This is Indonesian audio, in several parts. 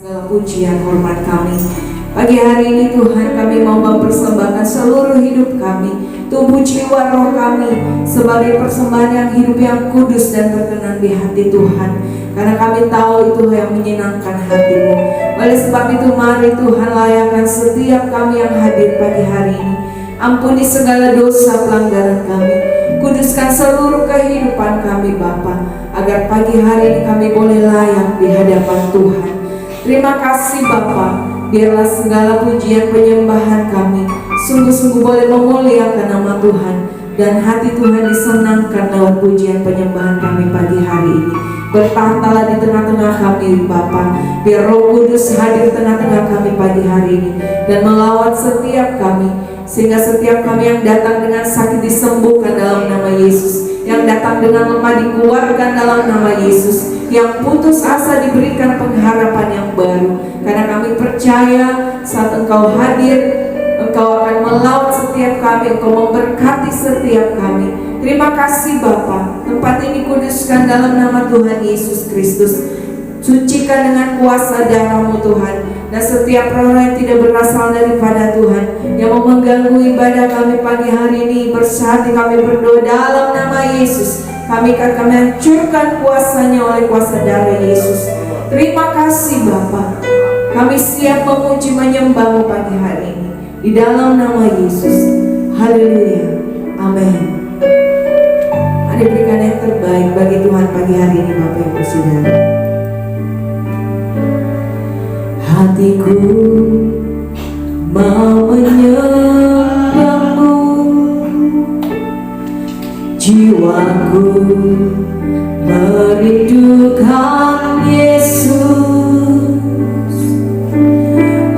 segala pujian hormat kami. Pagi hari ini Tuhan, kami mau mempersembahkan seluruh hidup kami, tubuh jiwa roh kami sebagai persembahan yang hidup, yang kudus dan berkenan di hati Tuhan. Karena kami tahu itu yang menyenangkan hati-Mu. Oleh sebab itu mari Tuhan, layakkan setiap kami yang hadir pagi hari ini. Ampuni segala dosa pelanggaran kami, kuduskan seluruh kehidupan kami Bapa, agar pagi hari ini kami boleh layak di hadapan Tuhan. Terima kasih Bapa, biarlah segala pujian penyembahan kami sungguh-sungguh boleh memuliakan nama Tuhan, dan hati Tuhan disenangkan lewat pujian penyembahan kami pagi hari ini. Bertahanlah di tengah-tengah kami Bapa, biar Roh Kudus hadir tengah-tengah kami pagi hari ini dan melawat setiap kami, sehingga setiap kami yang datang dengan sakit disembuhkan dalam nama Yesus, yang datang dengan lemah dikuatkan dalam nama Yesus, yang putus asa diberikan pengharapan yang baru. Karena kami percaya saat Engkau hadir, Engkau akan melawat setiap kami, Engkau memberkati setiap kami. Terima kasih Bapa, tempat ini kuduskan dalam nama Tuhan Yesus Kristus. Sucikan dengan kuasa darah-Mu Tuhan, dan setiap roh yang tidak berasal daripada Tuhan yang mau mengganggu ibadah kami pagi hari ini, bersahati kami berdoa dalam nama Yesus. Kami akan hancurkan kuasanya oleh kuasa darah Yesus. Terima kasih Bapa, kami siap memuji menyembah-Mu pagi hari ini di dalam nama Yesus. Haleluya, amin. Mari berikan yang terbaik bagi Tuhan pagi hari ini Bapak Ibu Saudara. Hatiku mau menyembah-Mu, jiwaku merindukan Yesus.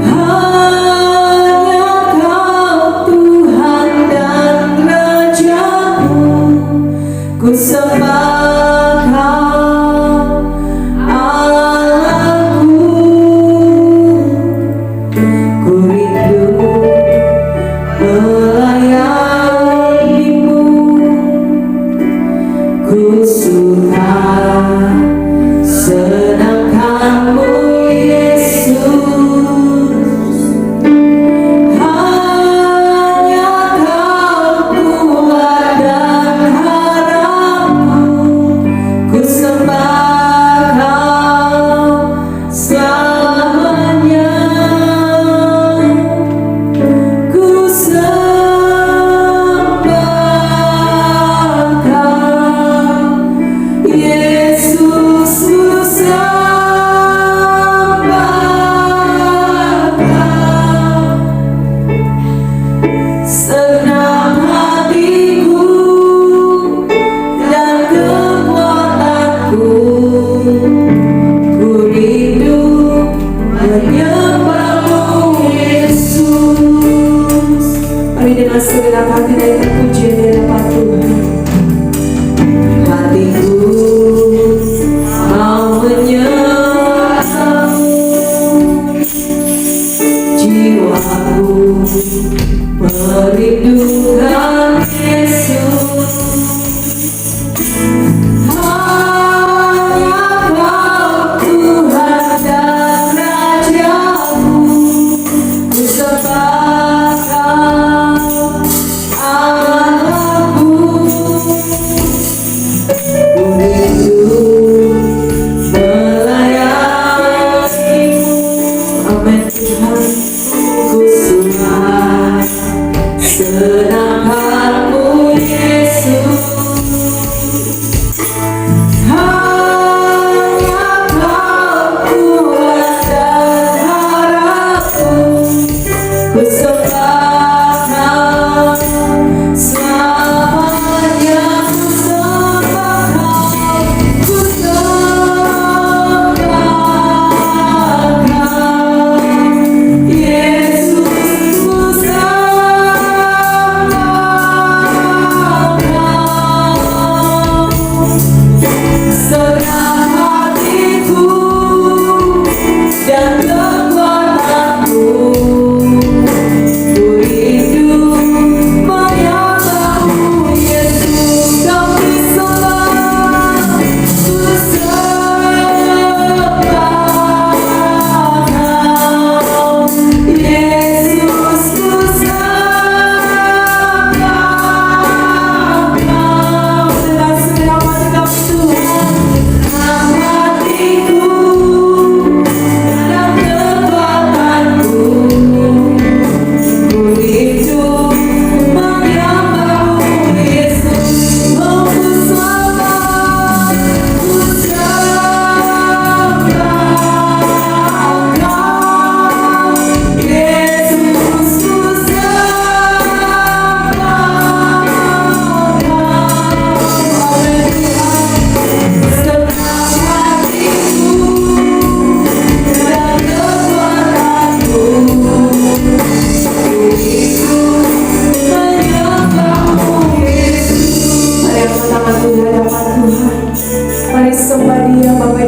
Hanya Kau Tuhan dan Raja-Mu, ku sembah Kau Allahku. Ku rindu melayani-Mu, ku suka senangkan-Mu Yesus. Hanya Kau Tuhan dan harapku, ku sembah Kau selamanya. Ku sembah Kau Yesus, ku sembah Kau. Senang hatiku dan kekuatanku, ku rindu menyembah-Mu Yesus. Mari dengan segenap hati naikkan pujian di hadapan Tuhan. Hatiku mau menyembah-Mu, jiwaku merindukan Yesus. Hanya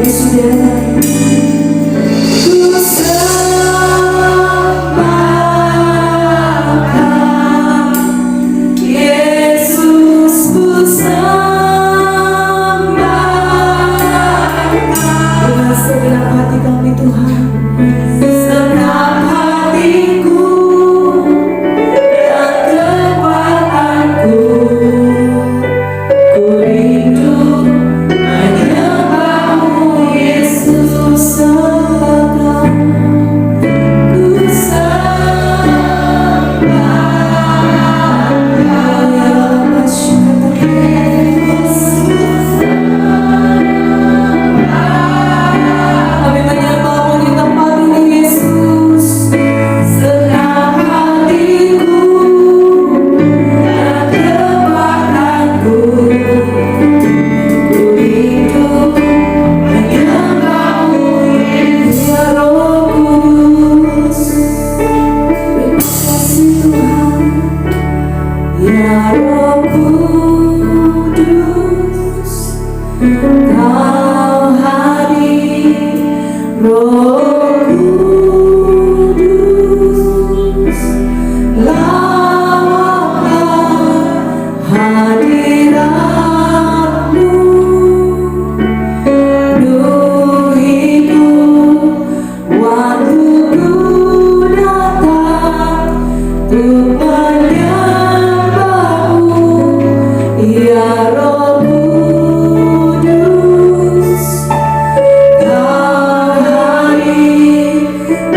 bagi saudara. Ku sembahkan Yesus, ku sembahkan dengan segenap hati kami Tuhan, segenap hatiku dan kekuatanku. Ku rindu menyembahmu Yesus sembahkan. Ku sembahkan Yesus, kami menyembahmu di tempat ini Yesus, segenap hatiku dan kekuatanku. Ku rindu menyembahmu Yesus, ya Roh Kudus. Terima kasih Tuhan, ya Roh Kudus, Kau hadir, Roh Kudus, lawatlah hadiratmu, penuhiku waktuku datang untuk menyembahmu, ya Roh Kudus. Kau hadir,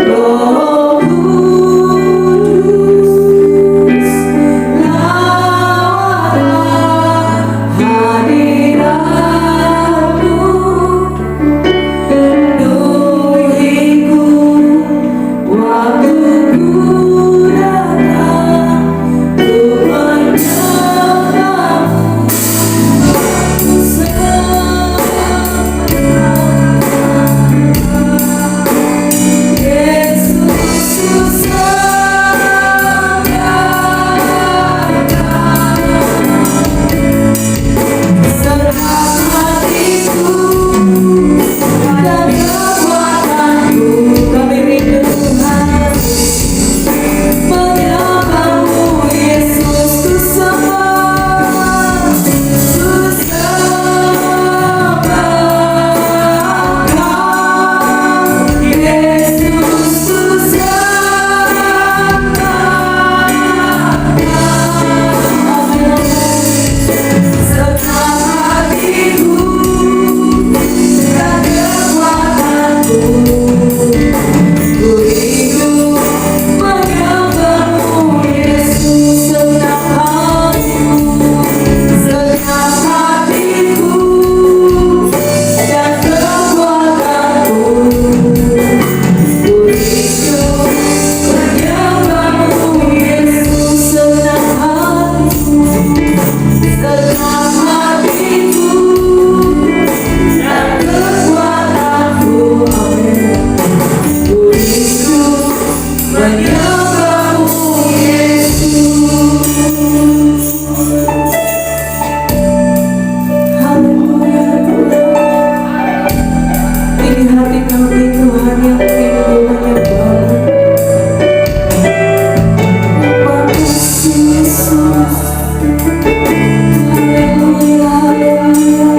Roh Kudus, lawatlah hadiratmu, penuhiku waktuku datang untuk menyembahmu. Ku sembahkan Yesus, ku sembahkan segenap hatiku dan kekuatanku. Kami rindu Tuhan menyembahmu Yesus, ku sembahkan Yesus, ku sembahkan segenap hatiku dan kekuatanku. Ku rindu menyembahmu Yesus, segenap hatiku, segenap hatiku dan kekuatanku. Ku rindu menyembahmu Yesus, segenap hatiku, segenap hatiku dan kekuatanku. Amin. Ku rindu menyembahmu Yesus. Haleluya Tuhan. Ini hati kami Tuhan yang rindu menyembahmu. Terima kasih Yesus. Haleluya, haleluya.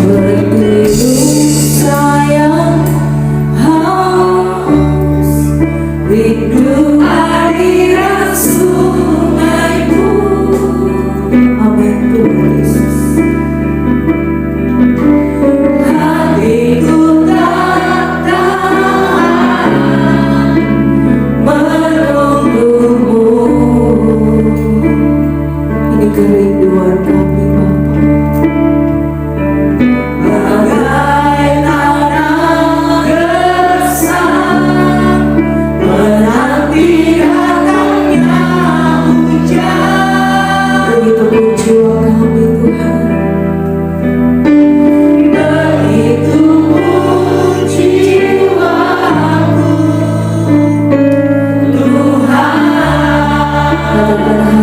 Berilu sayang haus, rindu aliran sungaimu. Amin Tuhan Yesus. Hatiku tak tahan menunggumu. Ini kerinduan kami Bapa. Bagai tanah gersang menanti datangnya hujan. Begitu pun jiwa kami Tuhan. Begitu pun jiwaku Tuhan. Katakan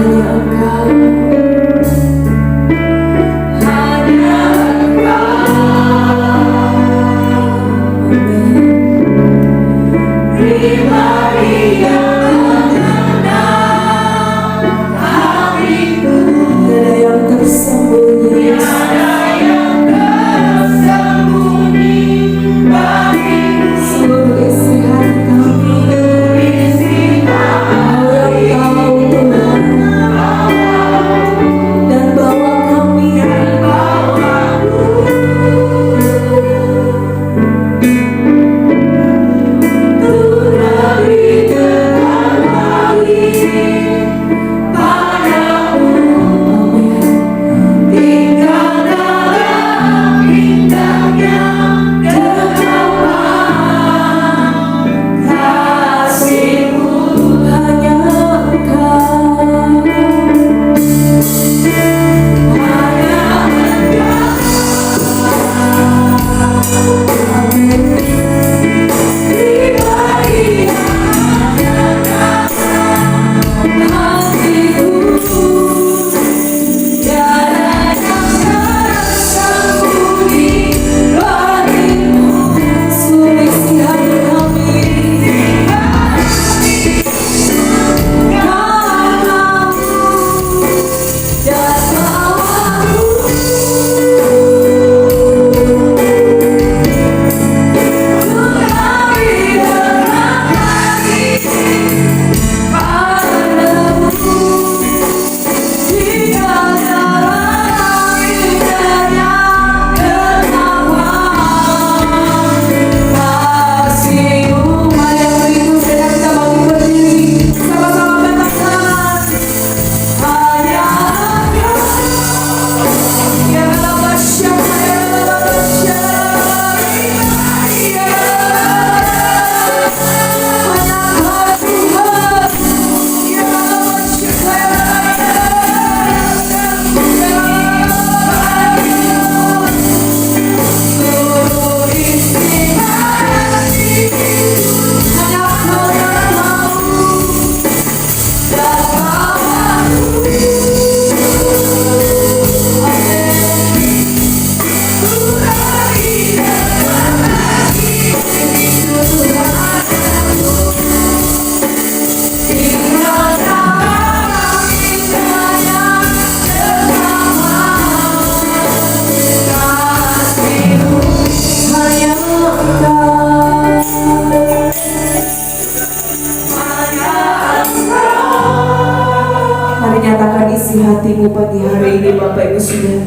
menyatakan isi hatimu pagi hari ini Bapak Ibu Saudara.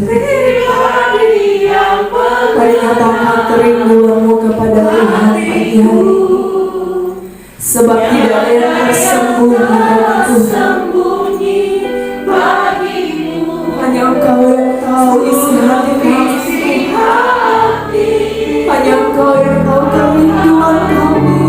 Mari nyatakan kerinduanmu kepada Tuhan pagi hari ini. Sebab tidak ada yang tersembunyi bagimu. Hanya Engkau yang tahu isi hati kami. Hanya Engkau yang tahu kerinduan kami.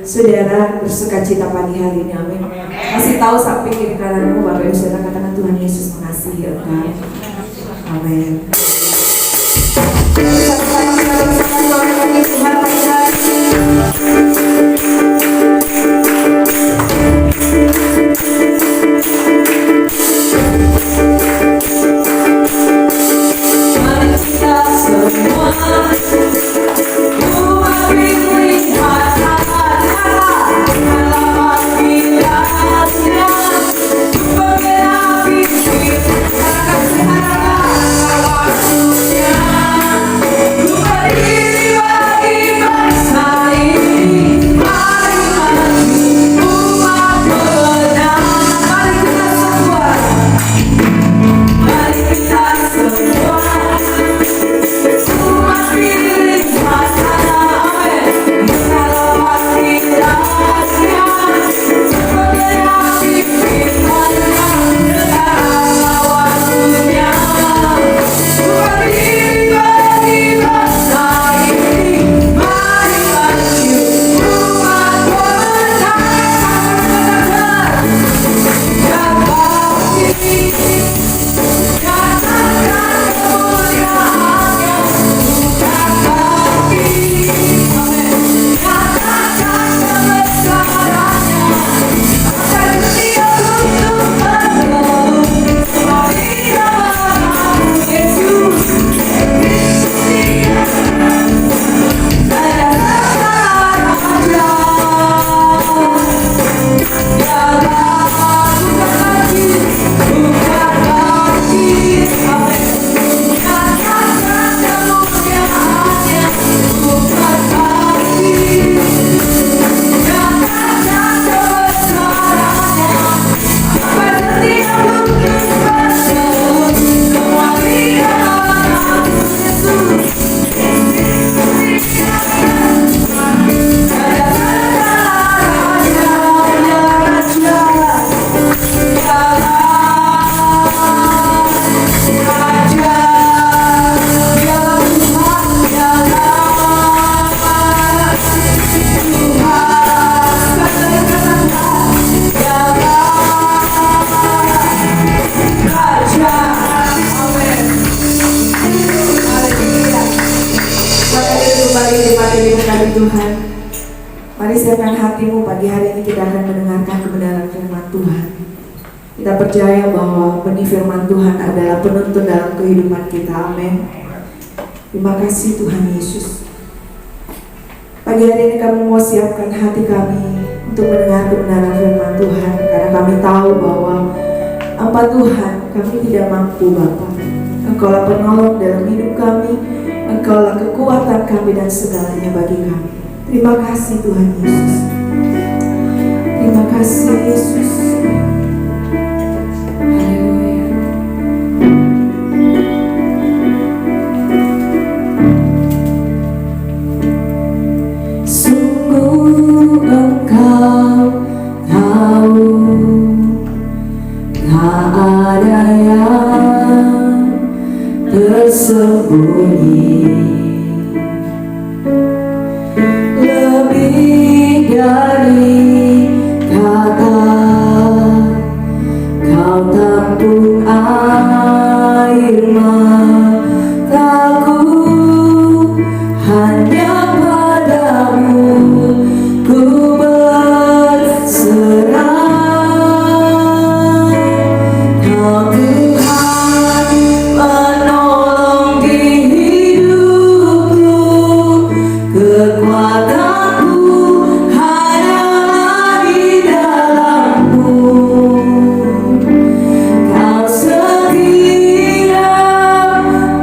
Saudara bersukacita pagi hari ini, amin. Kasih tahu samping kiri kananmu, Bapak Ibu Saudara, katakan Tuhan Yesus mengasihi engkau. Amin. Tuhan pagi hari mari kita semua Tuhan, mari siapkan hatimu pagi hari ini. Kita akan mendengarkan kebenaran firman Tuhan. Kita percaya bahwa benih firman Tuhan adalah penuntun dalam kehidupan kita. Amin. Terima kasih Tuhan Yesus. Pagi hari ini kami mau siapkan hati kami untuk mendengar kebenaran firman Tuhan, karena kami tahu bahwa tanpa Tuhan kami tidak mampu Bapa. Engkaulah penolong dalam hidup kami. Engkaulah kekuatan kami dan segalanya bagi kami. Terima kasih Tuhan Yesus. Terima kasih Yesus. Haleluya. kekuatanku hanyalah di dalam-Mu. Kau setia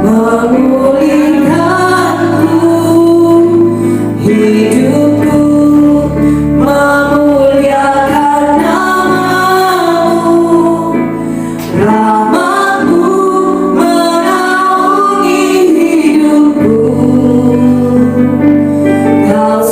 memulihkanku, hidupku memuliakan nama-Mu. Rahmat-Mu menaungi hidupku. Kau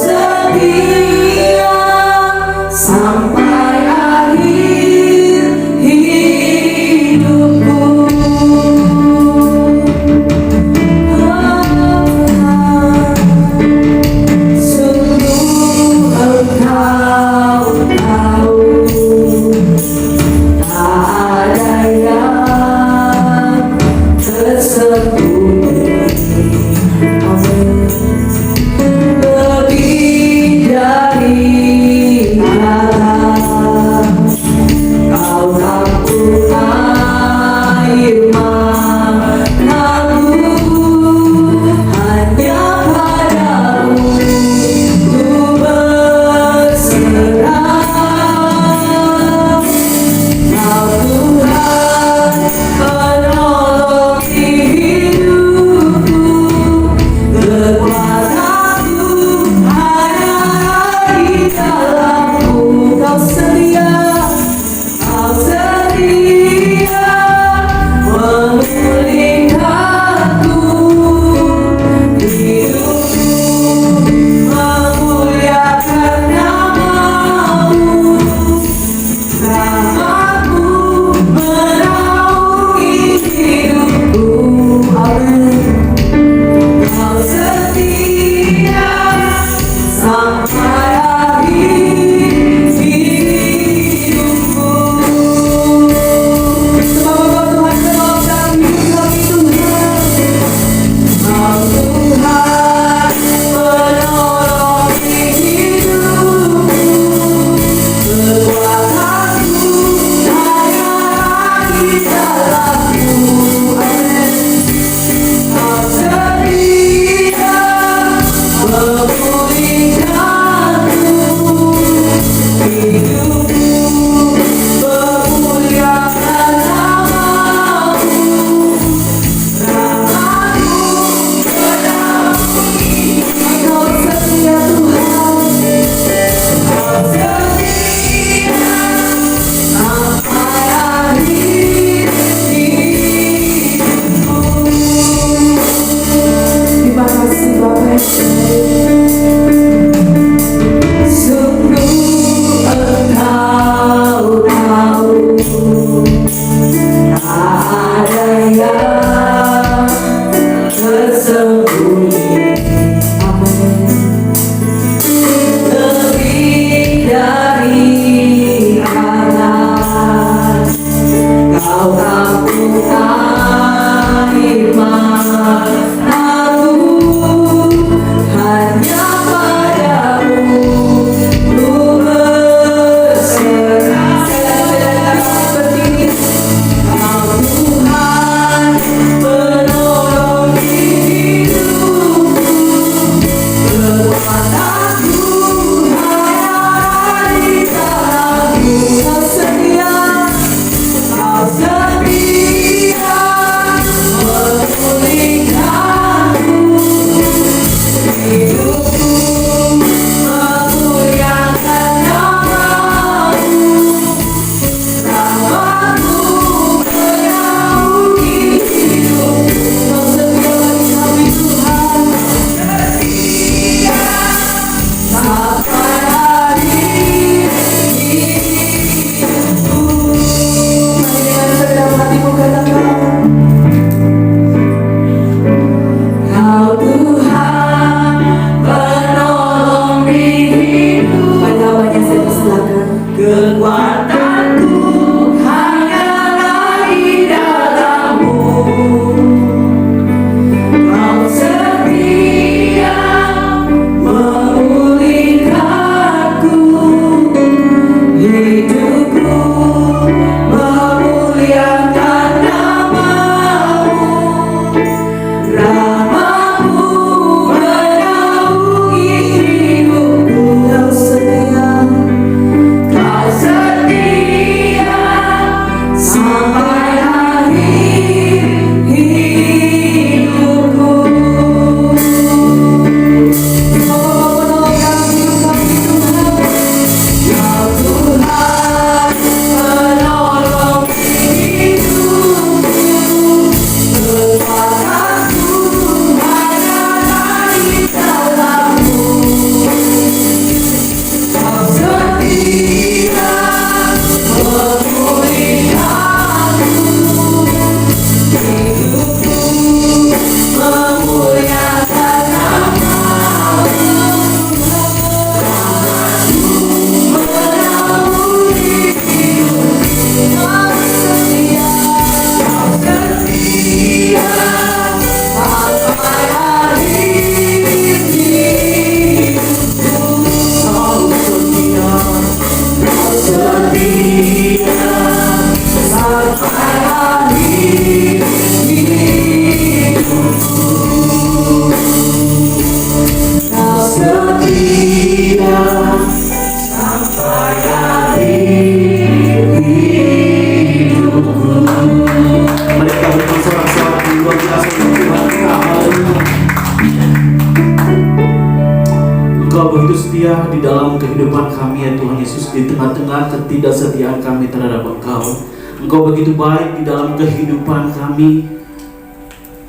setia di dalam kehidupan kami ya Tuhan Yesus, di tengah-tengah ketidaksetiaan kami terhadap Engkau. Engkau begitu baik di dalam kehidupan kami.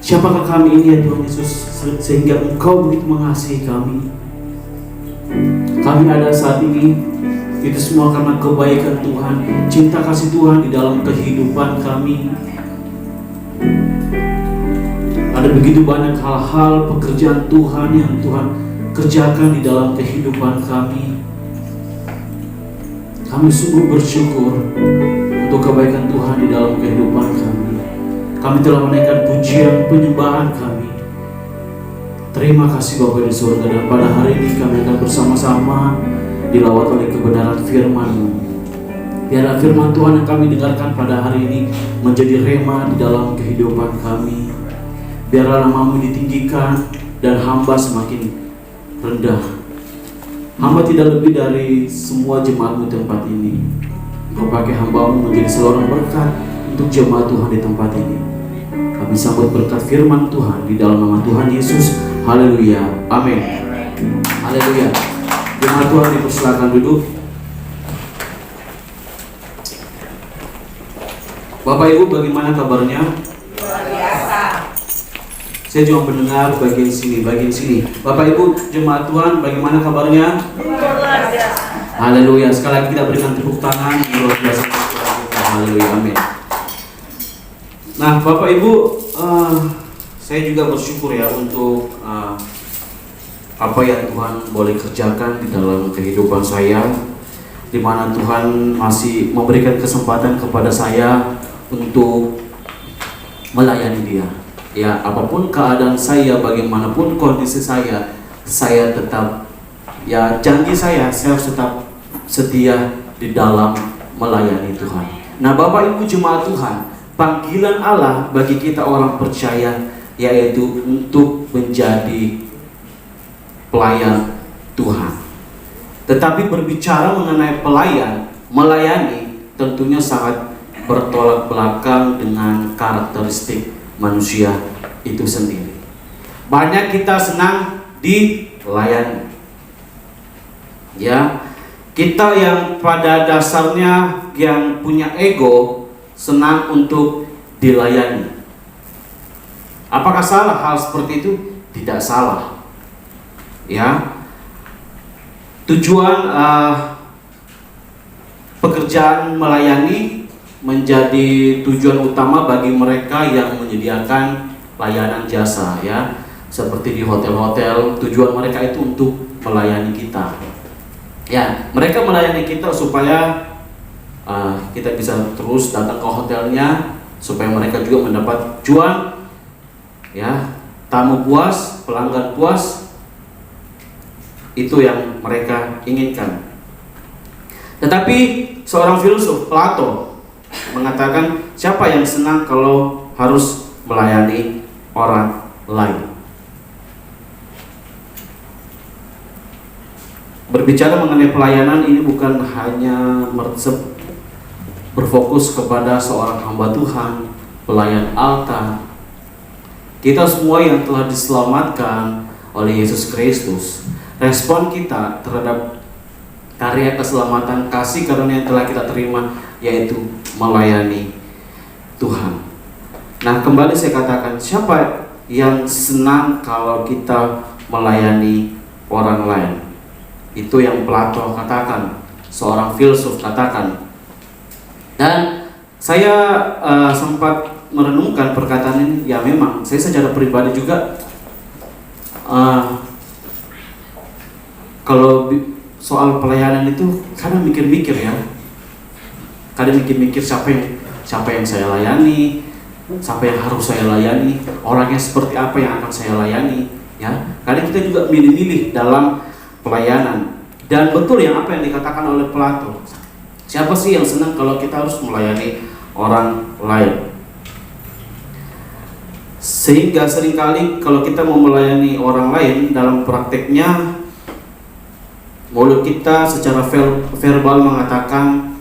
Siapakah kami ini ya Tuhan Yesus, sehingga Engkau begitu mengasihi kami. Kami ada saat ini, itu semua karena kebaikan Tuhan, cinta kasih Tuhan di dalam kehidupan kami. Ada begitu banyak hal-hal pekerjaan Tuhan yang Tuhan kerjakan di dalam kehidupan kami. Kami sungguh bersyukur untuk kebaikan Tuhan di dalam kehidupan kami. Kami telah menaikkan pujian penyembahan kami. Terima kasih Bapa di surga, dan pada hari ini kami akan bersama-sama dilawat oleh kebenaran firman-Mu. Biarlah firman Tuhan yang kami dengarkan pada hari ini menjadi rema di dalam kehidupan kami. Biarlah nama-Mu ditinggikan dan hamba semakin rendah. Hamba tidak lebih dari semua jemaat-Mu tempat ini. Engkau pakai hamba-Mu menjadi seorang berkat untuk jemaat Tuhan di tempat ini. Kami sambut berkat firman Tuhan di dalam nama Tuhan Yesus. Haleluya, amin. Haleluya. Jemaat Tuhan dipersilakan duduk. Bapak Ibu, bagaimana kabarnya? Luar biasa. Saya cuma mendengar bagian sini. Bapak Ibu, jemaat Tuhan, bagaimana kabarnya? Luar biasa. Haleluya. Sekali lagi kita berikan tepuk tangan. Luar biasa. Haleluya, amin. Nah, Bapak Ibu, saya juga bersyukur ya untuk apa yang Tuhan boleh kerjakan di dalam kehidupan saya, di mana Tuhan masih memberikan kesempatan kepada saya untuk melayani Dia. Ya, apapun keadaan saya, bagaimanapun kondisi saya tetap, ya janji saya harus tetap setia di dalam melayani Tuhan. Nah, Bapak Ibu jemaat Tuhan, panggilan Allah bagi kita orang percaya yaitu untuk menjadi pelayan Tuhan. Tetapi berbicara mengenai pelayan, melayani tentunya sangat bertolak belakang dengan karakteristik manusia itu sendiri. Banyak kita senang dilayani. Ya, kita yang pada dasarnya yang punya ego senang untuk dilayani. Apakah salah hal seperti itu? Tidak salah. Ya, tujuan pekerjaan melayani menjadi tujuan utama bagi mereka yang menyediakan layanan jasa, ya, seperti di hotel-hotel. Tujuan mereka itu untuk melayani kita. Ya, mereka melayani kita supaya kita bisa terus datang ke hotelnya, supaya mereka juga mendapat cuan. Ya, tamu puas, pelanggan puas, itu yang mereka inginkan. Tetapi seorang filsuf, Plato, mengatakan siapa yang senang kalau harus melayani orang lain. Berbicara mengenai pelayanan ini bukan hanya berfokus kepada seorang hamba Tuhan, pelayan altar. Kita semua yang telah diselamatkan oleh Yesus Kristus, respon kita terhadap karya keselamatan, kasih karunia yang telah kita terima, yaitu melayani Tuhan. Nah, kembali saya katakan, siapa yang senang kalau kita melayani orang lain? Itu yang Plato katakan, seorang filsuf katakan. Dan saya sempat merenungkan perkataan ini. Ya, memang saya secara pribadi juga kalau soal pelayanan itu kadang mikir-mikir ya. Kadang mikir-mikir siapa yang saya layani, siapa yang harus saya layani, orangnya seperti apa yang akan saya layani, ya. Kadang kita juga milih-milih dalam pelayanan. Dan betul yang apa yang dikatakan oleh Plato. Siapa sih yang senang kalau kita harus melayani orang lain? Sehingga seringkali kalau kita mau melayani orang lain, dalam prakteknya mulut kita secara verbal mengatakan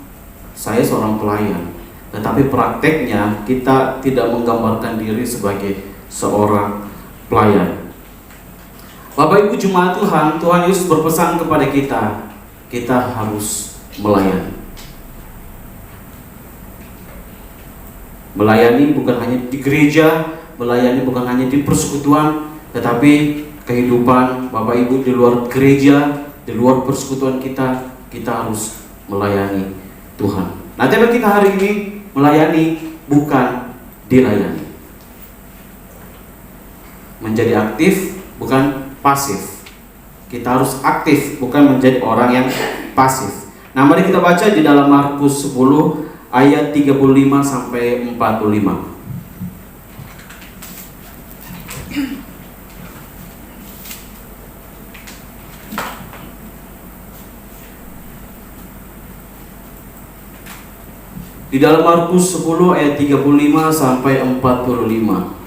saya seorang pelayan, tetapi prakteknya kita tidak menggambarkan diri sebagai seorang pelayan. Bapak Ibu jemaat Tuhan, Tuhan Yesus berpesan kepada kita harus melayani. Melayani bukan hanya di gereja, melayani bukan hanya di persekutuan, tetapi kehidupan Bapak Ibu di luar gereja, di luar persekutuan kita harus melayani Tuhan. Nah, tema kita hari ini melayani bukan dilayani. Menjadi aktif bukan pasif. Kita harus aktif, bukan menjadi orang yang pasif. Nah, mari kita baca di dalam Markus 10 ayat 35 sampai 45. Di dalam Markus 10 ayat 35 sampai 45.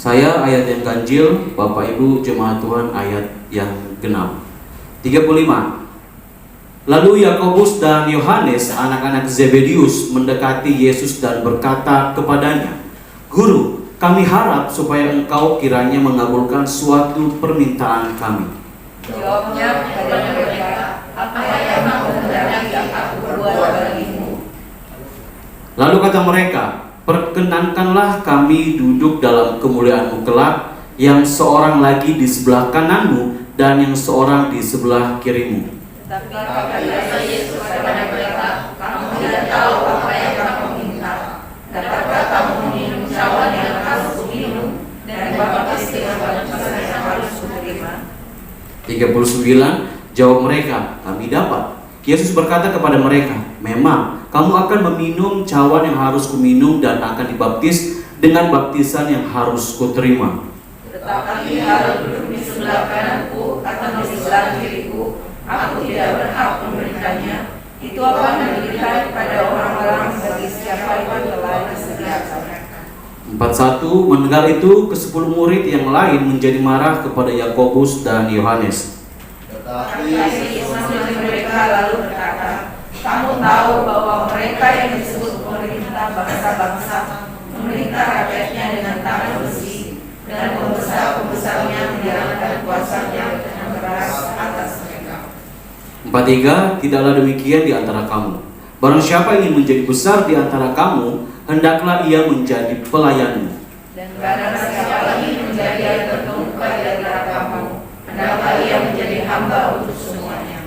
Saya ayat yang ganjil, Bapak Ibu jemaat Tuhan ayat yang genap. 35. Lalu Yakobus dan Yohanes, anak-anak Zebedius, mendekati Yesus dan berkata kepadanya, "Guru, kami harap supaya engkau kiranya mengabulkan suatu permintaan kami." Jawabnya kepada mereka, "Apa yang mau hendak aku buat bagimu?" Lalu kata mereka, "Perkenankanlah kami duduk dalam kemuliaan-Mu kelak, yang seorang lagi di sebelah kananmu dan yang seorang di sebelah kirimu." Tapi kata Yesus kepada mereka, "Kamu tidak tahu apa yang kamu minta. Dapatkah kamu minum cawan yang harus kuminum dan baptis dengan baptisan yang harus kuterima?" 39. Jawab mereka, "Kami dapat." Yesus berkata kepada mereka, "Memang kamu akan meminum cawan yang harus kuminum dan akan dibaptis dengan baptisan yang harus kuterima. Tetapi harus duduk di sebelah kananku atau di sebelah kiriku, aku tidak berhak memberikannya. Itu akan diberikan kepada orang-orang bagi siapa yang telah disediakan." 41. Mendengar itu, ke-10 murid yang lain menjadi marah kepada Yakobus dan Yohanes. Tapi Yesus memanggil mereka lalu berkata, "Kamu tahu bahwa mereka yang disebut pemerintah bangsa-bangsa memerintah rakyatnya dengan tangan besi, dan pembesar-pembesarnya menjalankan kuasanya dengan keras atas mereka." 43. Tidaklah demikian di antara kamu. Barang siapa ingin menjadi besar di antara kamu, hendaklah ia menjadi pelayanmu. Dan barang siapa ingin menjadi yang terkemuka di antara kamu, hendaklah ia menjadi hamba untuk semuanya.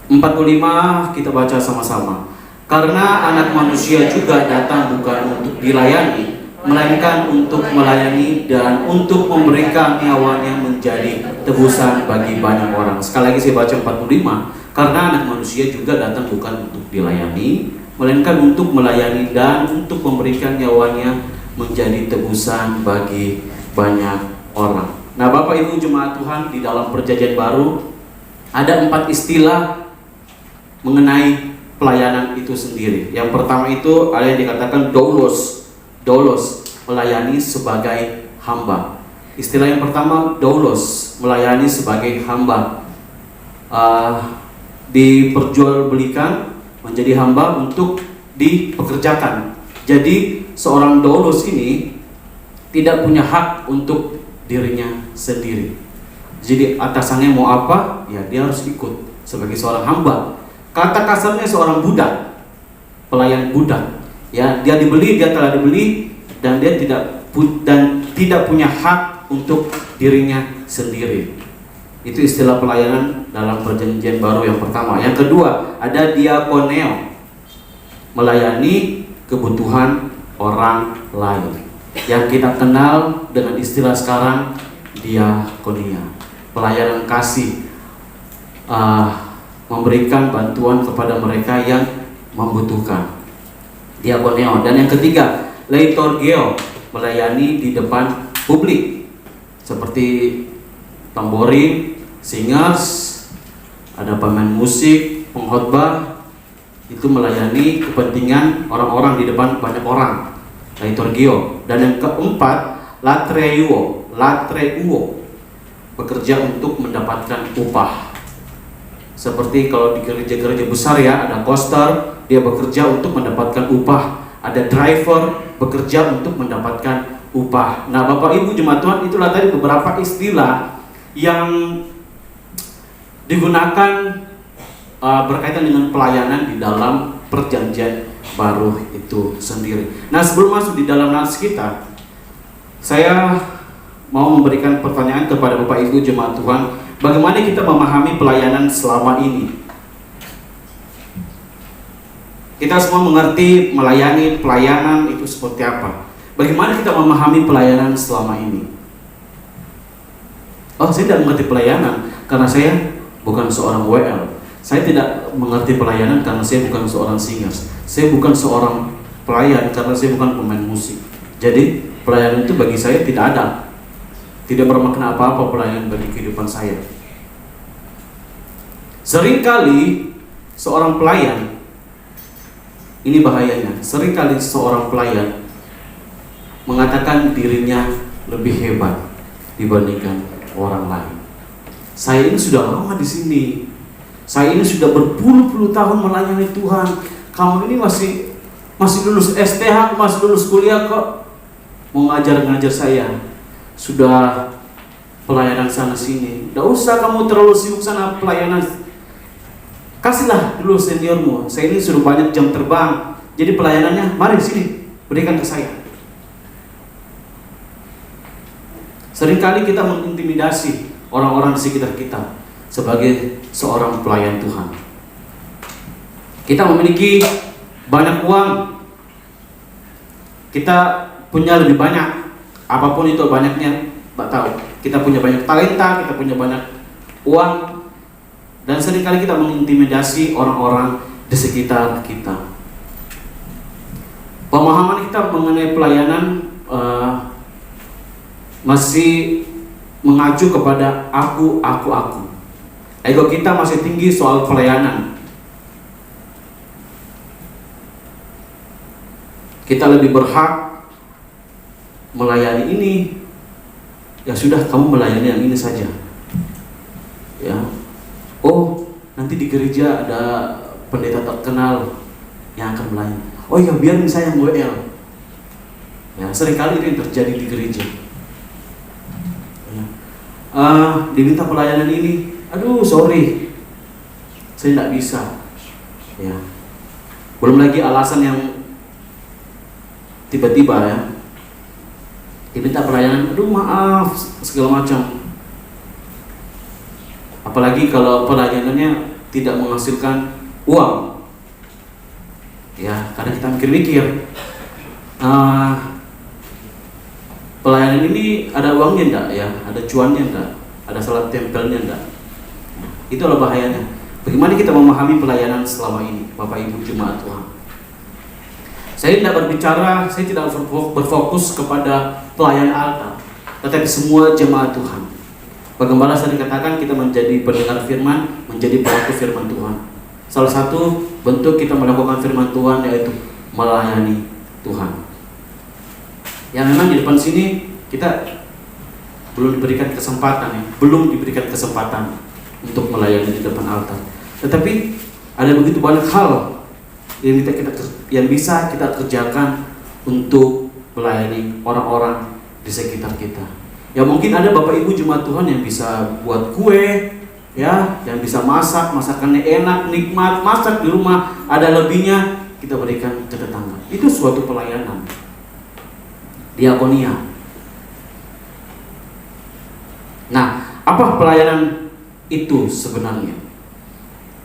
45. Kita baca sama-sama. Karena Anak Manusia juga datang bukan untuk dilayani, melainkan untuk melayani dan untuk memberikan nyawanya menjadi tebusan bagi banyak orang. Sekali lagi saya baca 45. Karena Anak Manusia juga datang bukan untuk dilayani, melainkan untuk melayani dan untuk memberikan nyawanya menjadi tebusan bagi banyak orang. Nah, Bapak Ibu jemaat Tuhan, di dalam Perjanjian Baru ada 4 istilah mengenai pelayanan itu sendiri. Yang pertama itu ada yang dikatakan doulos, melayani sebagai hamba. Istilah yang pertama doulos, melayani sebagai hamba. Diperjualbelikan menjadi hamba untuk dipekerjakan. Jadi seorang doulos ini tidak punya hak untuk dirinya sendiri. Jadi atasannya mau apa, ya dia harus ikut sebagai seorang hamba. Kata kasarnya seorang budak, pelayan budak. Ya, dia telah dibeli dan dia tidak punya hak untuk dirinya sendiri. Itu istilah pelayanan dalam Perjanjian Baru yang pertama. Yang kedua, ada diakoneo, melayani kebutuhan orang lain. Yang kita kenal dengan istilah sekarang diakonia, pelayanan kasih, memberikan bantuan kepada mereka yang membutuhkan. Diakoneo. Dan yang ketiga, leiturgeo, melayani di depan publik, seperti tamborin, singers, ada pemain musik, pengkhotbah, itu melayani kepentingan orang-orang di depan banyak orang. Leiturgio. Dan yang keempat, latreuo, bekerja untuk mendapatkan upah. Seperti kalau di gereja-gereja besar ya, ada koster, dia bekerja untuk mendapatkan upah ada driver bekerja untuk mendapatkan upah. Nah, Bapak Ibu jemaat Tuhan, itulah tadi beberapa istilah yang digunakan berkaitan dengan pelayanan di dalam perjanjian baru itu sendiri. Nah, sebelum masuk di dalam nas kita, saya mau memberikan pertanyaan kepada Bapak Ibu jemaat Tuhan, bagaimana kita memahami pelayanan selama ini? Kita semua mengerti melayani, pelayanan itu seperti apa. Bagaimana kita memahami pelayanan selama ini? Oh, saya tidak mengerti pelayanan karena saya bukan seorang WL. Saya tidak mengerti pelayanan karena saya bukan seorang singers. Saya bukan seorang pelayan karena saya bukan pemain musik. Jadi pelayanan itu bagi saya tidak ada. Tidak bermakna apa-apa pelayanan bagi kehidupan saya. Seringkali seorang pelayan, ini bahayanya, seringkali seorang pelayan mengatakan dirinya lebih hebat dibandingkan orang lain. Saya ini sudah lama di sini. Saya ini sudah berpuluh-puluh tahun melayani Tuhan. Kamu ini masih lulus STH, masih lulus kuliah kok mau ngajar saya. Sudah pelayanan sana sini. Tidak usah kamu terlalu sibuk sana pelayanan. Kasihlah dulu seniormu. Saya ini sudah banyak jam terbang. Jadi pelayanannya mari sini berikan ke saya. Seringkali kita mengintimidasi orang-orang di sekitar kita sebagai seorang pelayan Tuhan. Kita memiliki banyak uang, kita punya lebih banyak, apapun itu banyaknya, tak tahu. Kita punya banyak talenta, kita punya banyak uang, dan seringkali kita mengintimidasi orang-orang di sekitar kita. Pemahaman kita mengenai pelayanan masih mengacu kepada aku. Ego kita masih tinggi soal pelayanan. Kita lebih berhak melayani ini. Ya sudah, kamu melayani yang ini saja. Ya. Oh, nanti di gereja ada pendeta terkenal yang akan melayani. Oh ya, biar saya yang WL. Ya, seringkali itu yang terjadi di gereja. Ya. Diminta pelayanan ini. Aduh, sorry, saya tidak bisa. Ya, belum lagi alasan yang tiba-tiba ya, diminta pelayanan. Aduh, maaf, segala macam. Apalagi kalau pelayanannya tidak menghasilkan uang. Ya, kadang kita mikir-mikir, pelayanan ini ada uangnya enggak ya, ada cuannya enggak, ada salat tempelnya enggak. Itulah bahayanya. Bagaimana kita memahami pelayanan selama ini, Bapak Ibu jemaat Tuhan? Saya tidak berbicara, saya tidak berfokus kepada pelayan altar, tetapi semua jemaat Tuhan. Bagaimana saya dikatakan kita menjadi pendengar firman, menjadi pelaku firman Tuhan. Salah satu bentuk kita melakukan firman Tuhan yaitu melayani Tuhan. Yang memang di depan sini kita belum diberikan kesempatan untuk melayani di depan altar. Tetapi ada begitu banyak hal yang bisa kita kerjakan untuk melayani orang-orang di sekitar kita. Ya mungkin ada Bapak Ibu jemaat Tuhan yang bisa buat kue, ya, yang bisa masakannya enak, nikmat, masak di rumah, ada lebihnya kita berikan ke tetangga. Itu suatu pelayanan. Diakonia. Nah, apa pelayanan itu sebenarnya?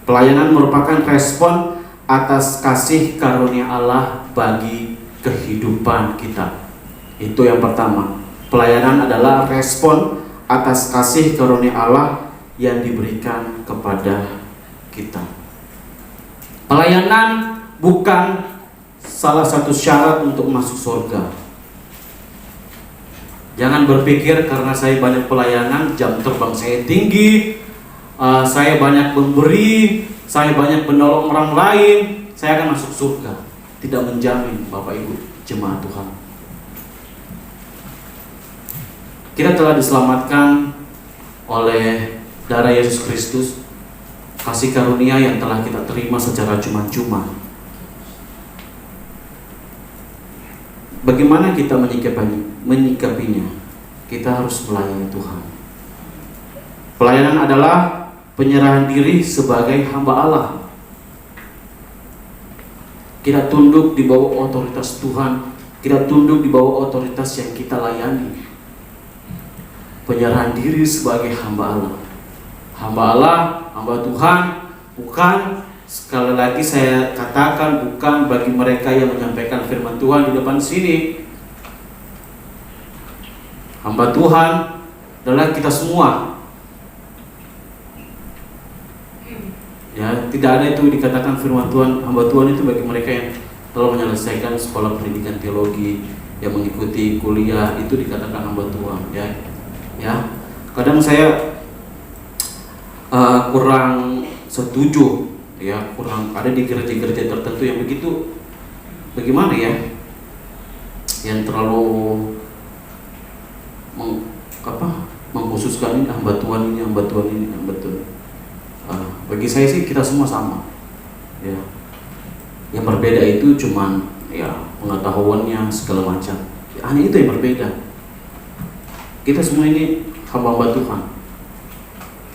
Pelayanan merupakan respon atas kasih karunia Allah bagi kehidupan kita. Itu yang pertama. Pelayanan adalah respon atas kasih karunia Allah yang diberikan kepada kita. Pelayanan bukan salah satu syarat untuk masuk surga. Jangan berpikir karena saya banyak pelayanan, jam terbang saya tinggi, saya banyak memberi, saya banyak menolong orang lain, saya akan masuk surga. Tidak menjamin, Bapak Ibu jemaat Tuhan. Kita telah diselamatkan oleh darah Yesus Kristus, kasih karunia yang telah kita terima secara cuma-cuma. bagaimana kita menyikapinya? Kita harus melayani Tuhan. Pelayanan adalah penyerahan diri sebagai hamba Allah. Kita tunduk di bawah otoritas Tuhan, kita tunduk di bawah otoritas yang kita layani. Penyerahan diri sebagai hamba Allah. Hamba Allah, hamba Tuhan, bukan, sekali lagi saya katakan, bukan bagi mereka yang menyampaikan firman Tuhan di depan sini. Hamba Tuhan adalah kita semua. Ya, tidak ada itu dikatakan firman Tuhan. Hamba Tuhan itu bagi mereka yang telah menyelesaikan sekolah pendidikan teologi, yang mengikuti kuliah, itu dikatakan hamba Tuhan. Ya, kadang saya kurang setuju, ya, kurang ada di gereja-gereja tertentu yang begitu, bagaimana ya, yang terlalu mengkhususkan ini hamba Tuhan, ini hamba Tuhan, ini hamba Tuhan. Bagi saya sih kita semua sama, ya. Yang berbeda itu cuman ya pengetahuannya segala macam, hanya itu yang berbeda. Kita semua ini hamba-hamba Tuhan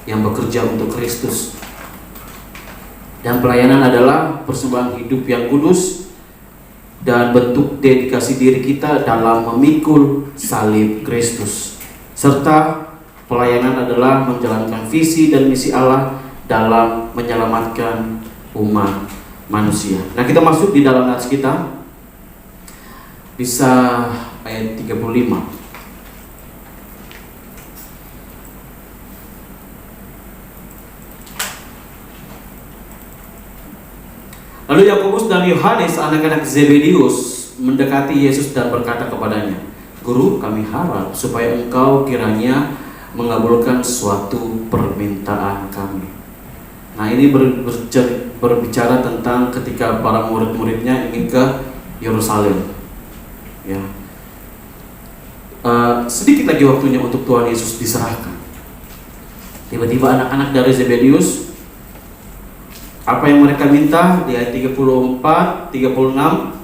yang bekerja untuk Kristus. Dan pelayanan adalah persembahan hidup yang kudus dan bentuk dedikasi diri kita dalam memikul salib Kristus. Serta pelayanan adalah menjalankan visi dan misi Allah dalam menyelamatkan umat manusia. Nah, kita masuk di dalam nats kita, bisa ayat 35. Lalu Yakobus dan Yohanes, anak-anak Zebedius, mendekati Yesus dan berkata kepadanya, "Guru, kami harap supaya engkau kiranya mengabulkan suatu permintaan kami." Nah, ini berbicara tentang ketika para murid-muridnya ingin ke Yerusalem. Ya. Sedikit lagi waktunya untuk Tuhan Yesus diserahkan. Tiba-tiba anak-anak dari Zebedius, apa yang mereka minta di ayat 34, 36.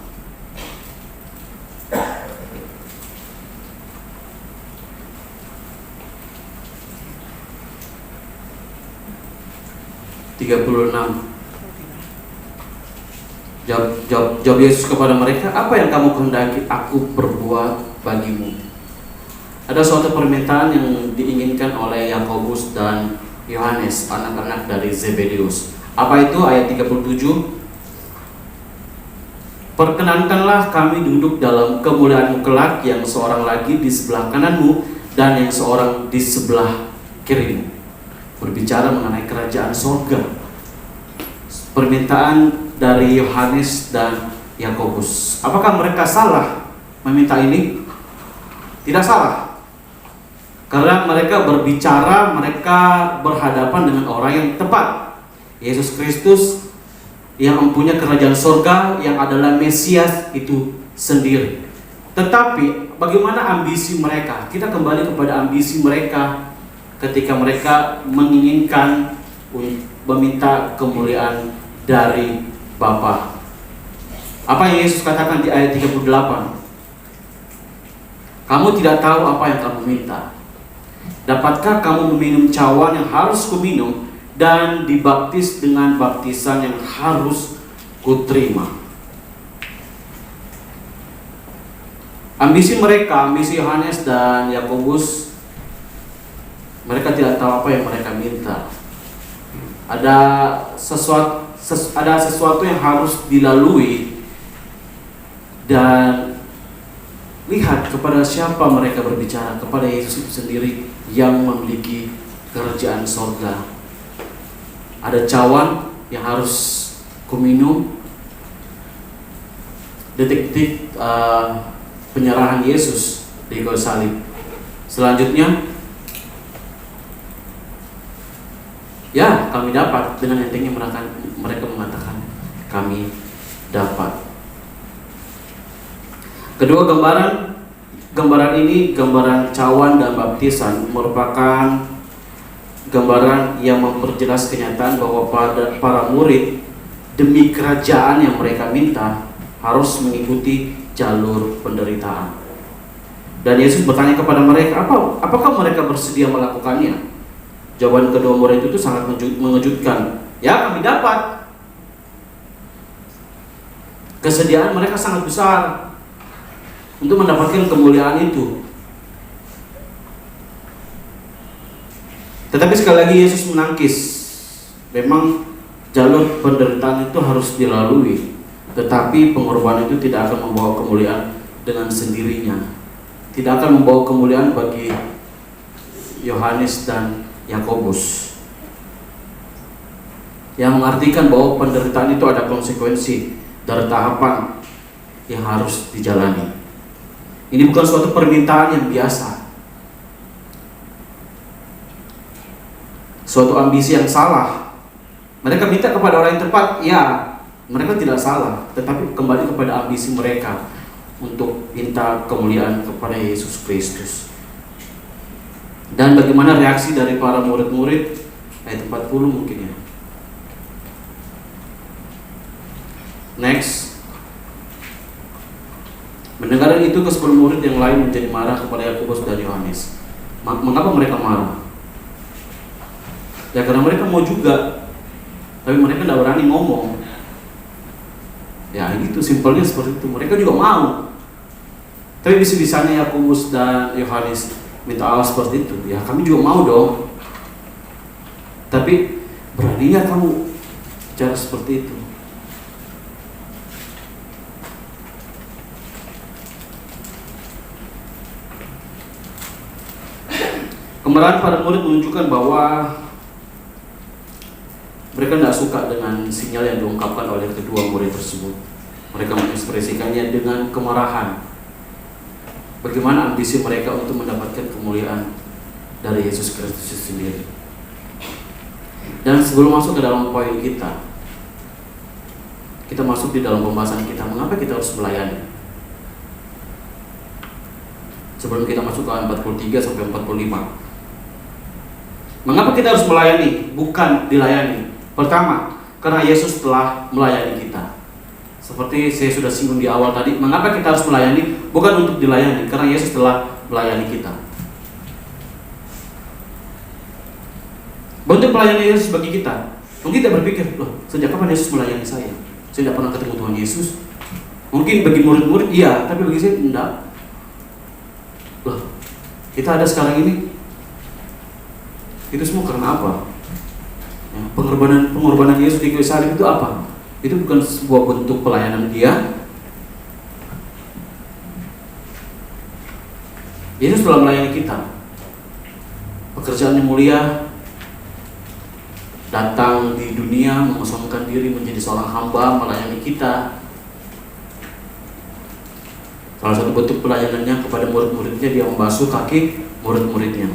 Jawab Yesus kepada mereka, "Apa yang kamu kehendaki aku perbuat bagimu?" Ada suatu permintaan yang diinginkan oleh Yakobus dan Yohanes, anak-anak dari Zebedius. Apa itu? Ayat 37. "Perkenankanlah kami duduk dalam kemuliaan-Mu kelak, yang seorang lagi di sebelah kananmu dan yang seorang di sebelah kirimu." Berbicara mengenai kerajaan surga. Permintaan dari Yohanes dan Yakobus. Apakah mereka salah meminta ini? Tidak salah. Karena mereka berbicara, mereka berhadapan dengan orang yang tepat. Yesus Kristus yang mempunyai kerajaan surga, yang adalah Mesias itu sendiri. Tetapi bagaimana ambisi mereka? Kita kembali kepada ambisi mereka ketika mereka menginginkan meminta kemuliaan dari Bapa. Apa yang Yesus katakan di ayat 38? "Kamu tidak tahu apa yang kamu minta. Dapatkah kamu meminum cawan yang harus kuminum dan dibaptis dengan baptisan yang harus kuterima?" Ambisi mereka, ambisi Yohanes dan Yakobus, mereka tidak tahu apa yang mereka minta. Ada sesuatu yang harus dilalui, dan lihat kepada siapa mereka berbicara, kepada Yesus itu sendiri yang memiliki kerajaan sorga. Ada cawan yang harus kuminum, detik-detik penyerahan Yesus di kayu salib. Selanjutnya, ya, kami dapat. Dengan entengnya mereka mengatakan kami dapat. Kedua gambaran ini, gambaran cawan dan baptisan, merupakan gambaran yang memperjelas kenyataan bahwa para murid, demi kerajaan yang mereka minta, harus mengikuti jalur penderitaan. Dan Yesus bertanya kepada mereka, apakah mereka bersedia melakukannya? Jawaban kedua murid itu sangat mengejutkan. Ya, kami dapat. Kesediaan mereka sangat besar untuk mendapatkan kemuliaan itu. Tetapi sekali lagi Yesus menangkis. Memang jalur penderitaan itu harus dilalui, tetapi pengorbanan itu tidak akan membawa kemuliaan dengan sendirinya. Tidak akan membawa kemuliaan bagi Yohanes dan Yakobus. Yang mengartikan bahwa penderitaan itu ada konsekuensi dari tahapan yang harus dijalani. Ini bukan suatu permintaan yang biasa, suatu ambisi yang salah. Mereka minta kepada orang yang tepat, ya, mereka tidak salah, tetapi kembali kepada ambisi mereka untuk minta kemuliaan kepada Yesus Kristus. Dan bagaimana reaksi dari para murid-murid? Ayat 40 mungkin ya. Next. Mendengar itu ke-10 murid yang lain menjadi marah kepada Yakobus dan Yohanes. Mengapa mereka marah? Ya karena mereka mau juga, tapi mereka tidak berani ngomong. Ya gitu, simpelnya seperti itu. Mereka juga mau, tapi bisa-bisanya Yakobus dan Yohanes minta Allah seperti itu. Ya kami juga mau dong, tapi beraninya kamu bicara seperti itu? Kemarahan para murid menunjukkan bahwa mereka tidak suka dengan sinyal yang diungkapkan oleh kedua murid tersebut. Mereka mengekspresikannya dengan kemarahan. Bagaimana ambisi mereka untuk mendapatkan kemuliaan dari Yesus Kristus sendiri. Dan sebelum masuk ke dalam poin kita masuk di dalam pembahasan kita, mengapa kita harus melayani? Sebelum kita masuk ke 43 sampai 45. Mengapa kita harus melayani, bukan dilayani? Pertama, karena Yesus telah melayani kita. Seperti saya sudah singgung di awal tadi, mengapa kita harus melayani? Bukan untuk dilayani, karena Yesus telah melayani kita. Bentuk pelayanan Yesus bagi kita. Mungkin kita berpikir, loh, sejak kapan Yesus melayani saya? Saya tidak pernah ketemu Tuhan Yesus. Mungkin bagi murid-murid iya, tapi bagi saya tidak. Loh, kita ada sekarang ini, itu semua karena apa? Ya, pengorbanan Yesus di kayu salib itu apa? Itu bukan sebuah bentuk pelayanan Dia. Yesus telah melayani kita. Pekerjaan yang mulia, datang di dunia, mengosongkan diri menjadi seorang hamba, melayani kita. Salah satu bentuk pelayanannya kepada murid-muridnya, Dia membasuh kaki murid-muridnya.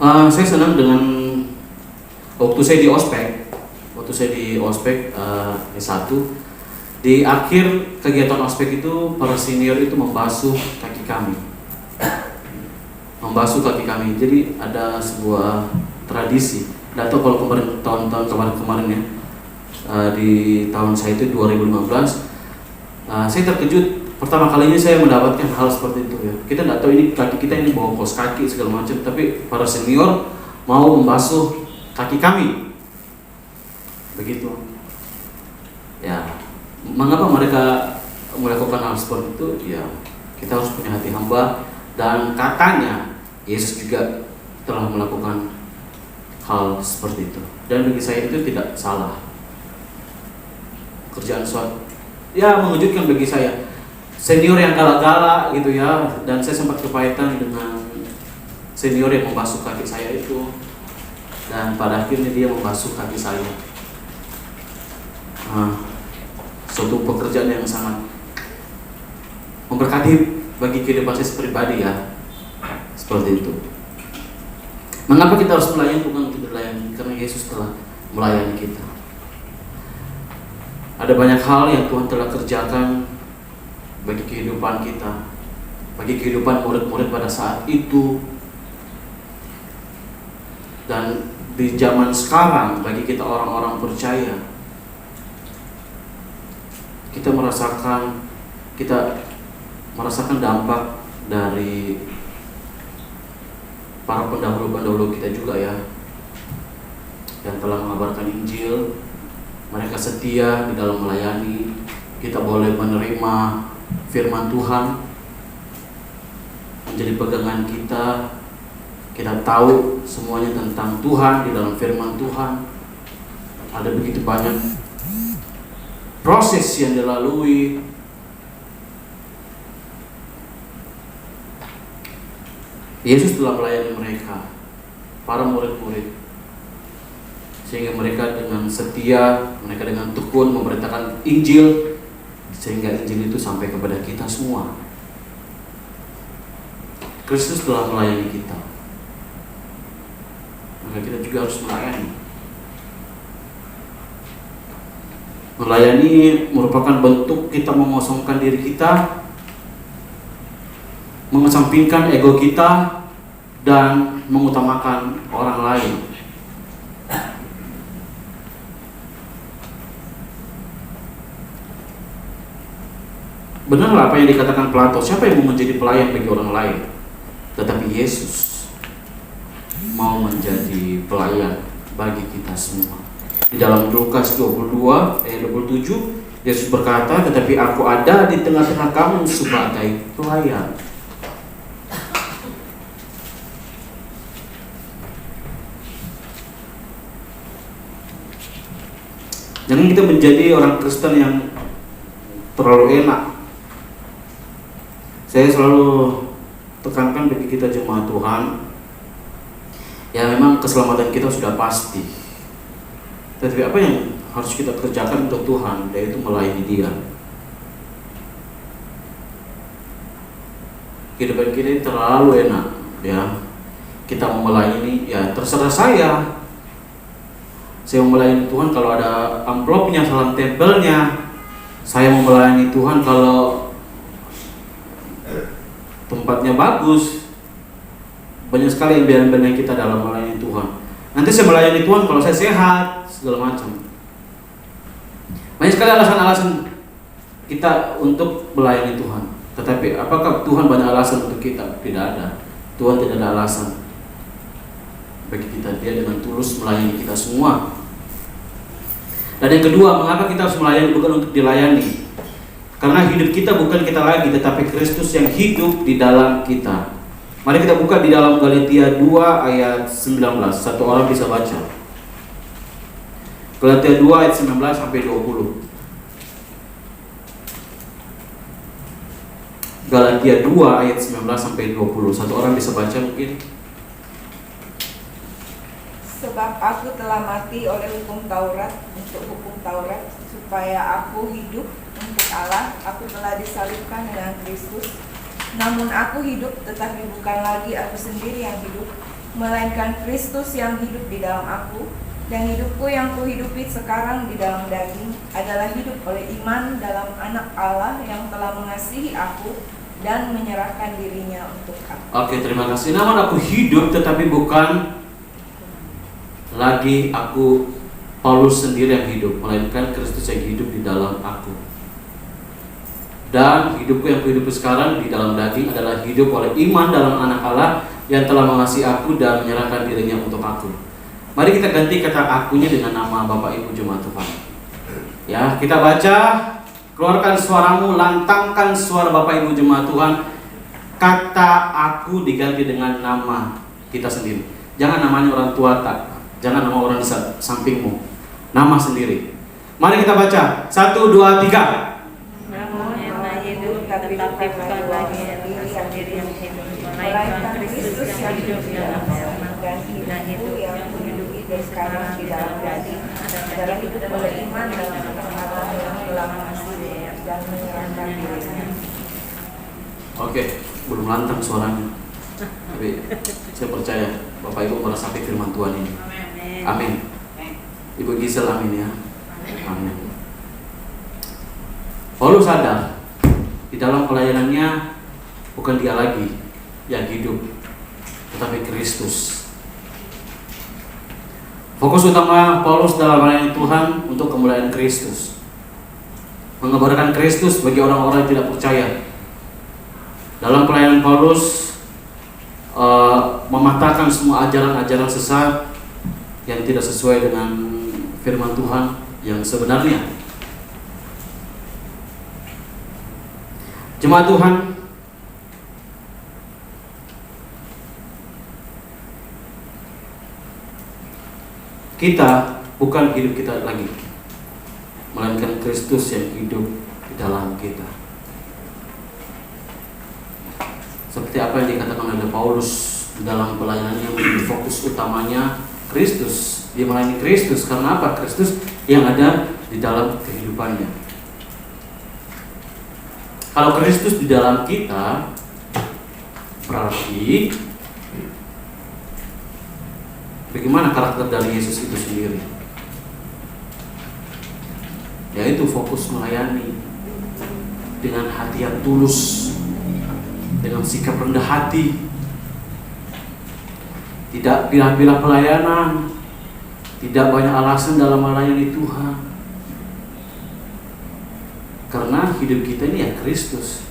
Saya senang dengan waktu saya di ospek S1, di akhir kegiatan ospek itu para senior itu membasuh kaki kami. Jadi ada sebuah tradisi. Tidak tahu kalau tahun-tahun kemarin ya, di tahun saya itu 2015, saya terkejut. Pertama kalinya saya mendapatkan hal seperti itu ya. Kita tidak tahu ini kaki kita ini bawa kaos kaki segala macam, tapi para senior mau membasuh kaki kami. Begitu. Ya, mengapa mereka melakukan hal seperti itu? Ya, kita harus punya hati hamba, dan katanya Yesus juga telah melakukan hal seperti itu. Dan bagi saya itu tidak salah. Kerjaan suatu ya mengejutkan bagi saya. Senior yang galak-galak gitu ya, dan saya sempat kepahitan dengan senior yang membasuh kaki saya itu, dan pada akhirnya dia membasuh kaki saya. Suatu pekerjaan yang sangat memberkati bagi kehidupan saya pribadi ya, seperti itu. Mengapa kita harus melayani? Bukan untuk dilayani, karena Yesus telah melayani kita. Ada banyak hal yang Tuhan telah kerjakan bagi kehidupan kita, bagi kehidupan murid-murid pada saat itu, dan di zaman sekarang bagi kita orang-orang percaya. kita merasakan dampak dari para pendahulu kita juga ya, yang telah mengabarkan Injil. Mereka setia di dalam melayani. Kita boleh menerima firman Tuhan menjadi pegangan kita. Kita tahu semuanya tentang Tuhan di dalam firman Tuhan. Ada begitu banyak proses yang dilalui. Yesus telah melayani mereka, para murid-murid, sehingga mereka dengan setia, mereka dengan tekun memberitakan Injil, sehingga Injil itu sampai kepada kita semua. Kristus telah melayani kita, maka kita juga harus melayani. Melayani merupakan bentuk kita mengosongkan diri kita, mengesampingkan ego kita, dan mengutamakan orang lain. Benarlah apa yang dikatakan Plato, siapa yang mau menjadi pelayan bagi orang lain? Tetapi Yesus mau menjadi pelayan bagi kita semua. Di dalam Lukas 22 ayat 27, Yesus berkata, tetapi aku ada di tengah-tengah kamu sebagai pelayan. Jangan kita menjadi orang Kristen yang terlalu enak. Saya selalu tekankan bagi kita jemaat Tuhan, ya memang keselamatan kita sudah pasti. Tetapi apa yang harus kita kerjakan untuk Tuhan, yaitu melayani Dia. Kehidupan kita ini terlalu enak, ya. Kita mau melayani, ya terserah saya. Saya mau melayani Tuhan kalau ada amplopnya, salam tempelnya. Saya mau melayani Tuhan kalau tempatnya bagus. Banyak sekali impian-impian kita dalam melayani Tuhan. Nanti saya melayani Tuhan kalau saya sehat, segala macam. Banyak sekali alasan-alasan kita untuk melayani Tuhan. Tetapi apakah Tuhan banyak alasan untuk kita? Tidak ada. Tuhan tidak ada alasan bagi kita. Dia dengan tulus melayani kita semua. Dan yang kedua, mengapa kita harus melayani? Bukan untuk dilayani, karena hidup kita bukan kita lagi, tetapi Kristus yang hidup di dalam kita. Mari kita buka di dalam Galatia 2 ayat 19. Satu orang bisa baca. Galatia 2 ayat 19 sampai 20. Galatia 2 ayat 19 sampai 20. Satu orang bisa baca mungkin. Sebab aku telah mati oleh hukum Taurat untuk hukum Taurat, supaya aku hidup untuk Allah. Aku telah disalibkan dengan Kristus. Namun aku hidup, tetapi bukan lagi aku sendiri yang hidup, melainkan Kristus yang hidup di dalam aku. Dan hidupku yang kuhidupi sekarang di dalam daging adalah hidup oleh iman dalam Anak Allah yang telah mengasihi aku dan menyerahkan dirinya untuk aku. Oke, terima kasih. Namun aku hidup, tetapi bukan lagi aku Paulus sendiri yang hidup, melainkan Kristus yang hidup di dalam aku. Dan hidupku yang kuhidupi sekarang di dalam daging adalah hidup oleh iman dalam Anak Allah yang telah mengasihi aku dan menyerahkan dirinya untuk aku. Mari kita ganti kata akunya dengan nama Bapak Ibu Jemaat Tuhan. Ya, kita baca, keluarkan suaramu, lantangkan suara Bapak Ibu Jemaat Tuhan. Kata aku diganti dengan nama kita sendiri. Jangan namanya orang tua tak. Jangan nama orang di sampingmu. Nama sendiri. Mari kita baca. 1, 2, 3. Namun yang hidup tapi bukan lagi sendiri yang hidup, melainkan Kristus yang hidup di dalam aku. Dan hidup yang kuhidupi sekarang di dalam daging adalah hidup oleh iman dalam Anak Allah yang telah mengasihi dan menyerahkan dirinya. Oke, belum lantang suaranya. Tapi saya percaya Bapak Ibu merasakan firman Tuhan ini. Amin. Ibu Gisel amin ya. Amin. Paulus sadar di dalam pelayanannya bukan dia lagi yang hidup, tetapi Kristus. Fokus utama Paulus dalam melayani Tuhan untuk kemuliaan Kristus. mengabarkan Kristus bagi orang-orang yang tidak percaya. Dalam pelayanan Paulus mematahkan semua ajaran-ajaran sesat yang tidak sesuai dengan firman Tuhan yang sebenarnya. Jemaat Tuhan, kita bukan hidup kita lagi, melainkan Kristus yang hidup di dalam kita. Seperti apa yang dikatakan oleh Paulus di dalam pelayanannya, menjadi fokus utamanya Kristus. Dia melayani Kristus karena apa? Kristus yang ada di dalam kehidupannya. Kalau Kristus di dalam kita, berarti bagaimana karakter dari Yesus itu sendiri? Yaitu fokus melayani dengan hati yang tulus, dengan sikap rendah hati, tidak pilih-pilih pelayanan, tidak banyak alasan dalam melayani Tuhan. Karena hidup kita ini ya Kristus.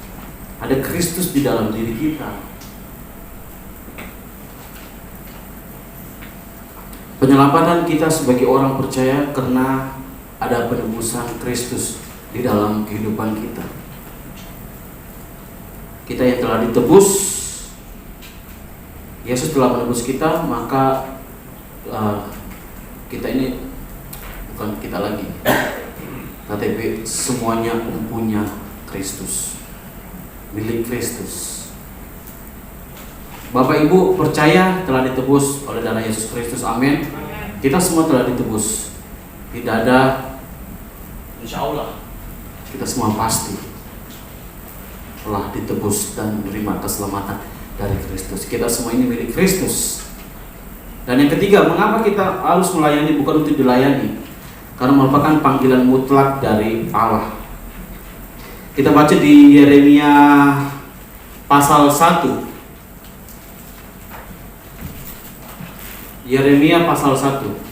Ada Kristus di dalam diri kita. Penyelamatan kita sebagai orang percaya karena ada penebusan Kristus di dalam kehidupan kita. Kita yang telah ditebus, Yesus telah menebus kita, maka kita ini bukan kita lagi, tetapi semuanya mempunyai Kristus, milik Kristus. Bapak Ibu percaya telah ditebus oleh darah Yesus Kristus, amin. Kita semua telah ditebus. Tidak ada, insya Allah kita semua pasti telah ditebus dan menerima keselamatan dari Kristus. Kita semua ini milik Kristus. Dan yang ketiga, mengapa kita harus melayani? Bukan untuk dilayani, karena merupakan panggilan mutlak dari Allah. Kita baca di Yeremia pasal 1. Yeremia pasal 1.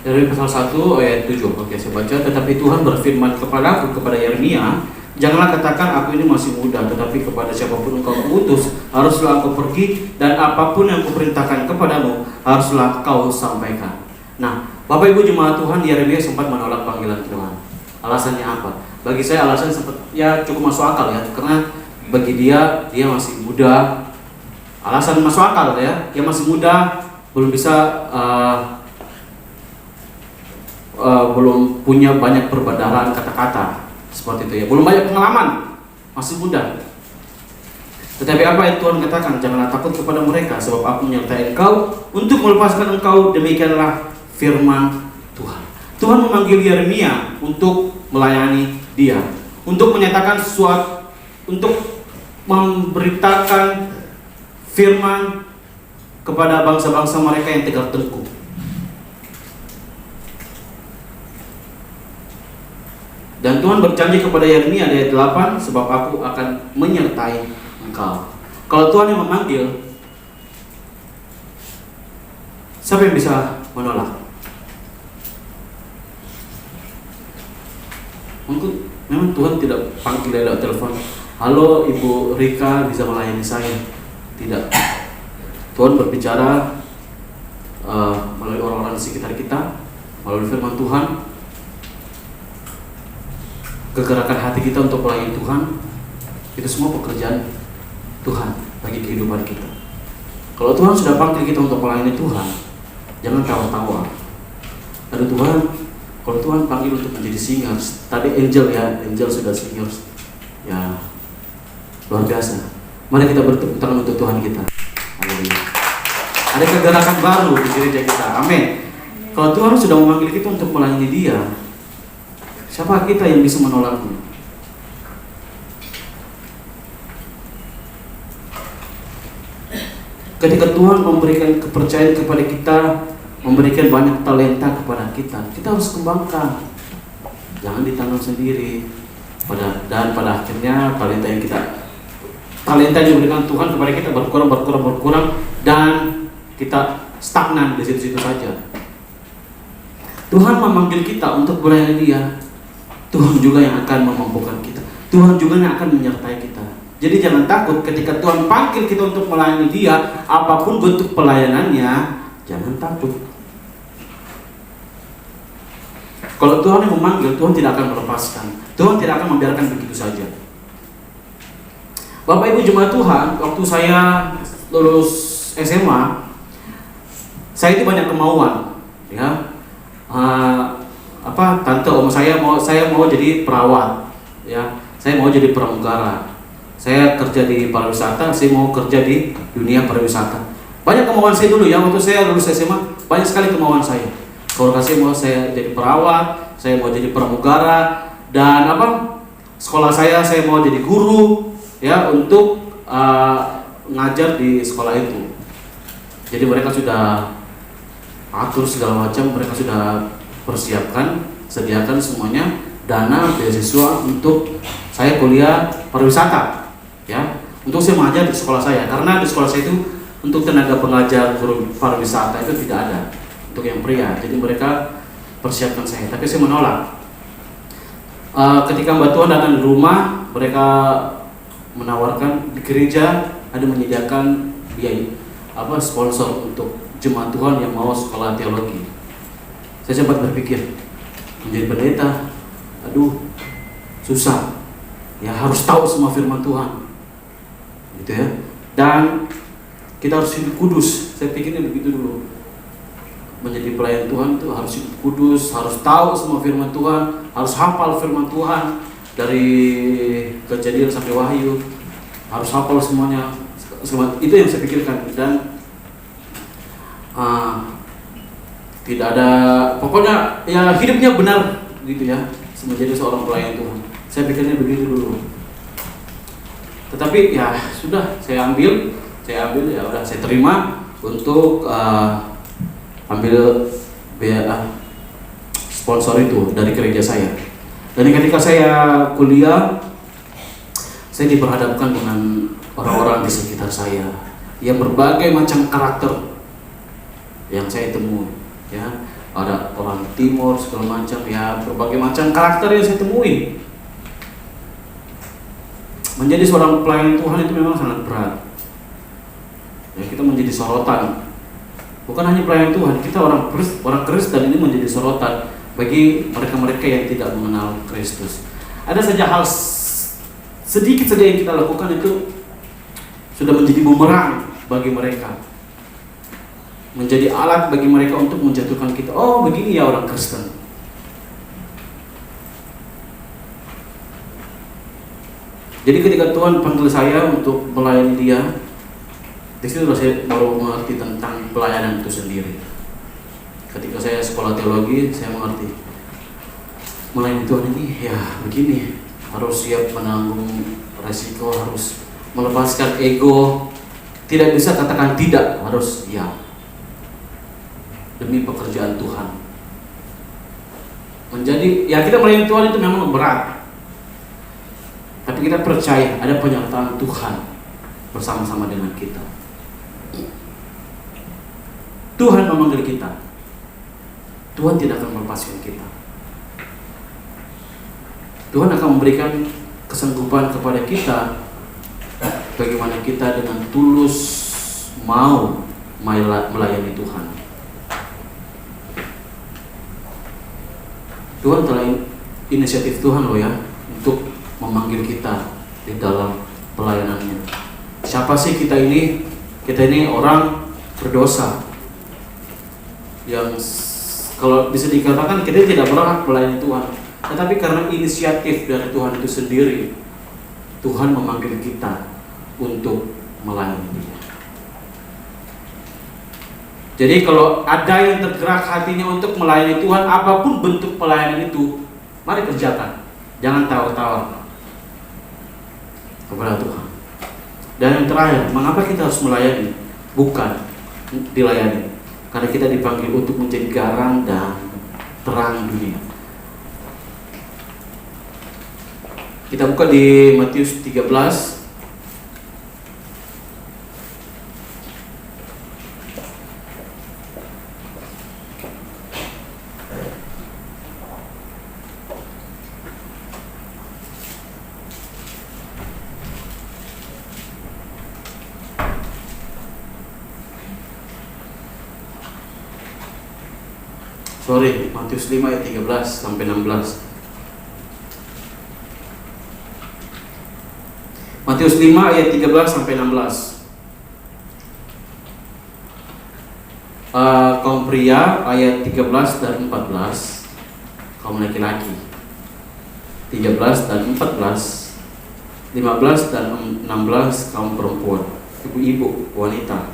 Dari pasal 1 ayat 7. Oke, saya baca. Tetapi Tuhan berfirman kepadaku, kepada Yeremia, janganlah katakan aku ini masih muda, tetapi kepada siapapun engkau mengutus, haruslah engkau pergi, dan apapun yang kuperintahkan kepadamu, haruslah kau sampaikan. Nah, Bapak Ibu jemaat Tuhan, Yeremia sempat menolak panggilan Tuhan. Alasannya apa? Bagi saya alasan sempat ya cukup masuk akal ya, karena bagi dia masih muda. Alasan masuk akal ya, dia masih muda, belum bisa belum punya banyak perbedaan kata-kata seperti itu ya, belum banyak pengalaman, masih muda. Tetapi apa yang Tuhan katakan? Janganlah takut kepada mereka, sebab aku menyertai engkau untuk melepaskan engkau. Demikianlah firman Tuhan. Tuhan memanggil Yeremia untuk melayani dia, untuk menyatakan sesuatu, untuk memberitakan firman kepada bangsa-bangsa mereka yang tegak tengkuk. Dan Tuhan berjanji kepada Yeremia ayat 8, sebab aku akan menyertai engkau. Kalau Tuhan yang memanggil, siapa yang bisa menolak? Mungkin memang Tuhan tidak panggil lewat telepon, halo Ibu Rika, bisa melayani saya. Tidak. Tuhan berbicara melalui orang-orang di sekitar kita, melalui firman Tuhan. Kegerakan hati kita untuk melayani Tuhan, itu semua pekerjaan Tuhan bagi kehidupan kita. Kalau Tuhan sudah panggil kita untuk melayani Tuhan, jangan tawa-tawa. Ada Tuhan, kalau Tuhan panggil untuk menjadi singers, tadi angel ya, angel sudah singers, ya luar biasa. Mari kita bertepuk tangan untuk Tuhan kita. Haleluya. Ada kegerakan baru di gereja kita, amin. Kalau Tuhan sudah memanggil kita untuk melayani Dia, siapa kita yang bisa menolaknya? Ketika Tuhan memberikan kepercayaan kepada kita, memberikan banyak talenta kepada kita, kita harus kembangkan. Jangan ditanam sendiri. Dan pada akhirnya talenta yang diberikan Tuhan kepada kita berkurang dan kita stagnan di situ-situ saja. Tuhan memanggil kita untuk melayani Dia. Tuhan juga yang akan memampukan kita. Tuhan juga yang akan menyertai kita. Jadi jangan takut ketika Tuhan panggil kita untuk melayani Dia, apapun bentuk pelayanannya, jangan takut. Kalau Tuhan yang memanggil, Tuhan tidak akan melepaskan. Tuhan tidak akan membiarkan begitu saja. Bapak Ibu jemaat Tuhan, waktu saya lulus SMA, saya itu banyak kemauan, ya. Tante om saya mau jadi perawat, ya. Saya mau jadi pramugara. Saya kerja di pariwisata, saya mau kerja di dunia pariwisata. Banyak kemauan saya dulu ya, waktu saya lulus SMA, banyak sekali kemauan saya. Kalau saya mau jadi perawat, saya mau jadi pramugara, dan sekolah saya mau jadi guru, ya, untuk ngajar di sekolah itu. Jadi mereka sudah atur segala macam, mereka sudah persiapkan, sediakan semuanya, dana beasiswa untuk saya kuliah pariwisata. Ya, untuk saya mengajar di sekolah saya, karena di sekolah saya itu untuk tenaga pengajar guru pariwisata itu tidak ada untuk yang pria, jadi mereka persiapkan saya, tapi saya menolak. Ketika Mbak Tuhan datang di rumah, mereka menawarkan di gereja ada menyediakan biaya sponsor untuk jemaat Tuhan yang mau sekolah teologi. Saya sempat berpikir menjadi pendeta, aduh susah, ya harus tahu semua firman Tuhan. Gitu ya. Dan kita harus hidup kudus. Saya pikirnya begitu dulu. Menjadi pelayan Tuhan itu harus hidup kudus, harus tahu semua firman Tuhan, harus hafal firman Tuhan dari Kejadian sampai Wahyu, harus hafal semuanya. Itu yang saya pikirkan. Dan tidak ada, pokoknya ya hidupnya benar gitu ya, menjadi seorang pelayan Tuhan. Saya pikirnya begitu dulu. Tetapi ya sudah, saya ambil ya udah, saya terima untuk ambil biaya sponsor itu dari gereja saya. Dan ketika saya kuliah, saya diperhadapkan dengan orang-orang di sekitar saya yang berbagai macam karakter yang saya temui, ya. Ada orang timur segala macam, ya, berbagai macam karakter yang saya temui. Menjadi seorang pelayan Tuhan itu memang sangat berat. Ya, kita menjadi sorotan. Bukan hanya pelayan Tuhan, kita orang Kristen ini menjadi sorotan bagi mereka-mereka yang tidak mengenal Kristus. Ada saja hal sedikit saja yang kita lakukan itu sudah menjadi bumerang bagi mereka. Menjadi alat bagi mereka untuk menjatuhkan kita. Oh, begini ya orang Kristen. Jadi ketika Tuhan panggil saya untuk melayani Dia, di situ saya baru mengerti tentang pelayanan itu sendiri. Ketika saya sekolah teologi, saya mengerti melayani Tuhan ini ya begini, harus siap menanggung resiko, harus melepaskan ego, tidak bisa katakan tidak, harus ya demi pekerjaan Tuhan. Menjadi ya, kita melayani Tuhan itu memang berat. Tapi kita percaya ada penyertaan Tuhan bersama-sama dengan kita. Tuhan memanggil kita. Tuhan tidak akan melepaskan kita. Tuhan akan memberikan kesanggupan kepada kita bagaimana kita dengan tulus mau melayani Tuhan. Tuhan telah inisiatif Tuhan loh ya, untuk memanggil kita di dalam pelayanannya. Siapa sih kita ini? Kita ini orang berdosa yang kalau bisa dikatakan kita tidak berhak melayani Tuhan. Tetapi karena inisiatif dari Tuhan itu sendiri, Tuhan memanggil kita untuk melayani Dia. Jadi kalau ada yang tergerak hatinya untuk melayani Tuhan, apapun bentuk pelayanan itu, mari kerjakan. Jangan tawar-tawar kepada Tuhan. Dan yang terakhir, mengapa kita harus melayani? bukan dilayani. Karena kita dipanggil untuk menjadi garam dan terang dunia. Kita buka di Matius 13. Matius 5 ayat 13 sampai 16. Matius 5 ayat 13 sampai 16. Kaum pria ayat 13 dan 14. Kaum laki-laki 13 dan 14. 15 dan 16 kaum perempuan, ibu-ibu, wanita.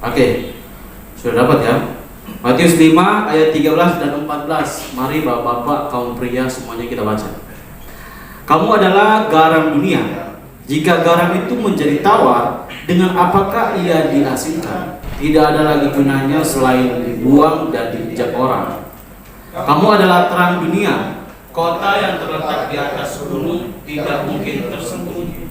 Oke. Sudah dapat ya? Matius 5 ayat 13 dan 14. Mari bapak-bapak, kaum pria semuanya kita baca. Kamu adalah garam dunia. Jika garam itu menjadi tawar, dengan apakah ia diasinkan? Tidak ada lagi gunanya selain dibuang dan diinjak orang. Kamu adalah terang dunia. Kota yang terletak di atas gunung tidak mungkin tersembunyi.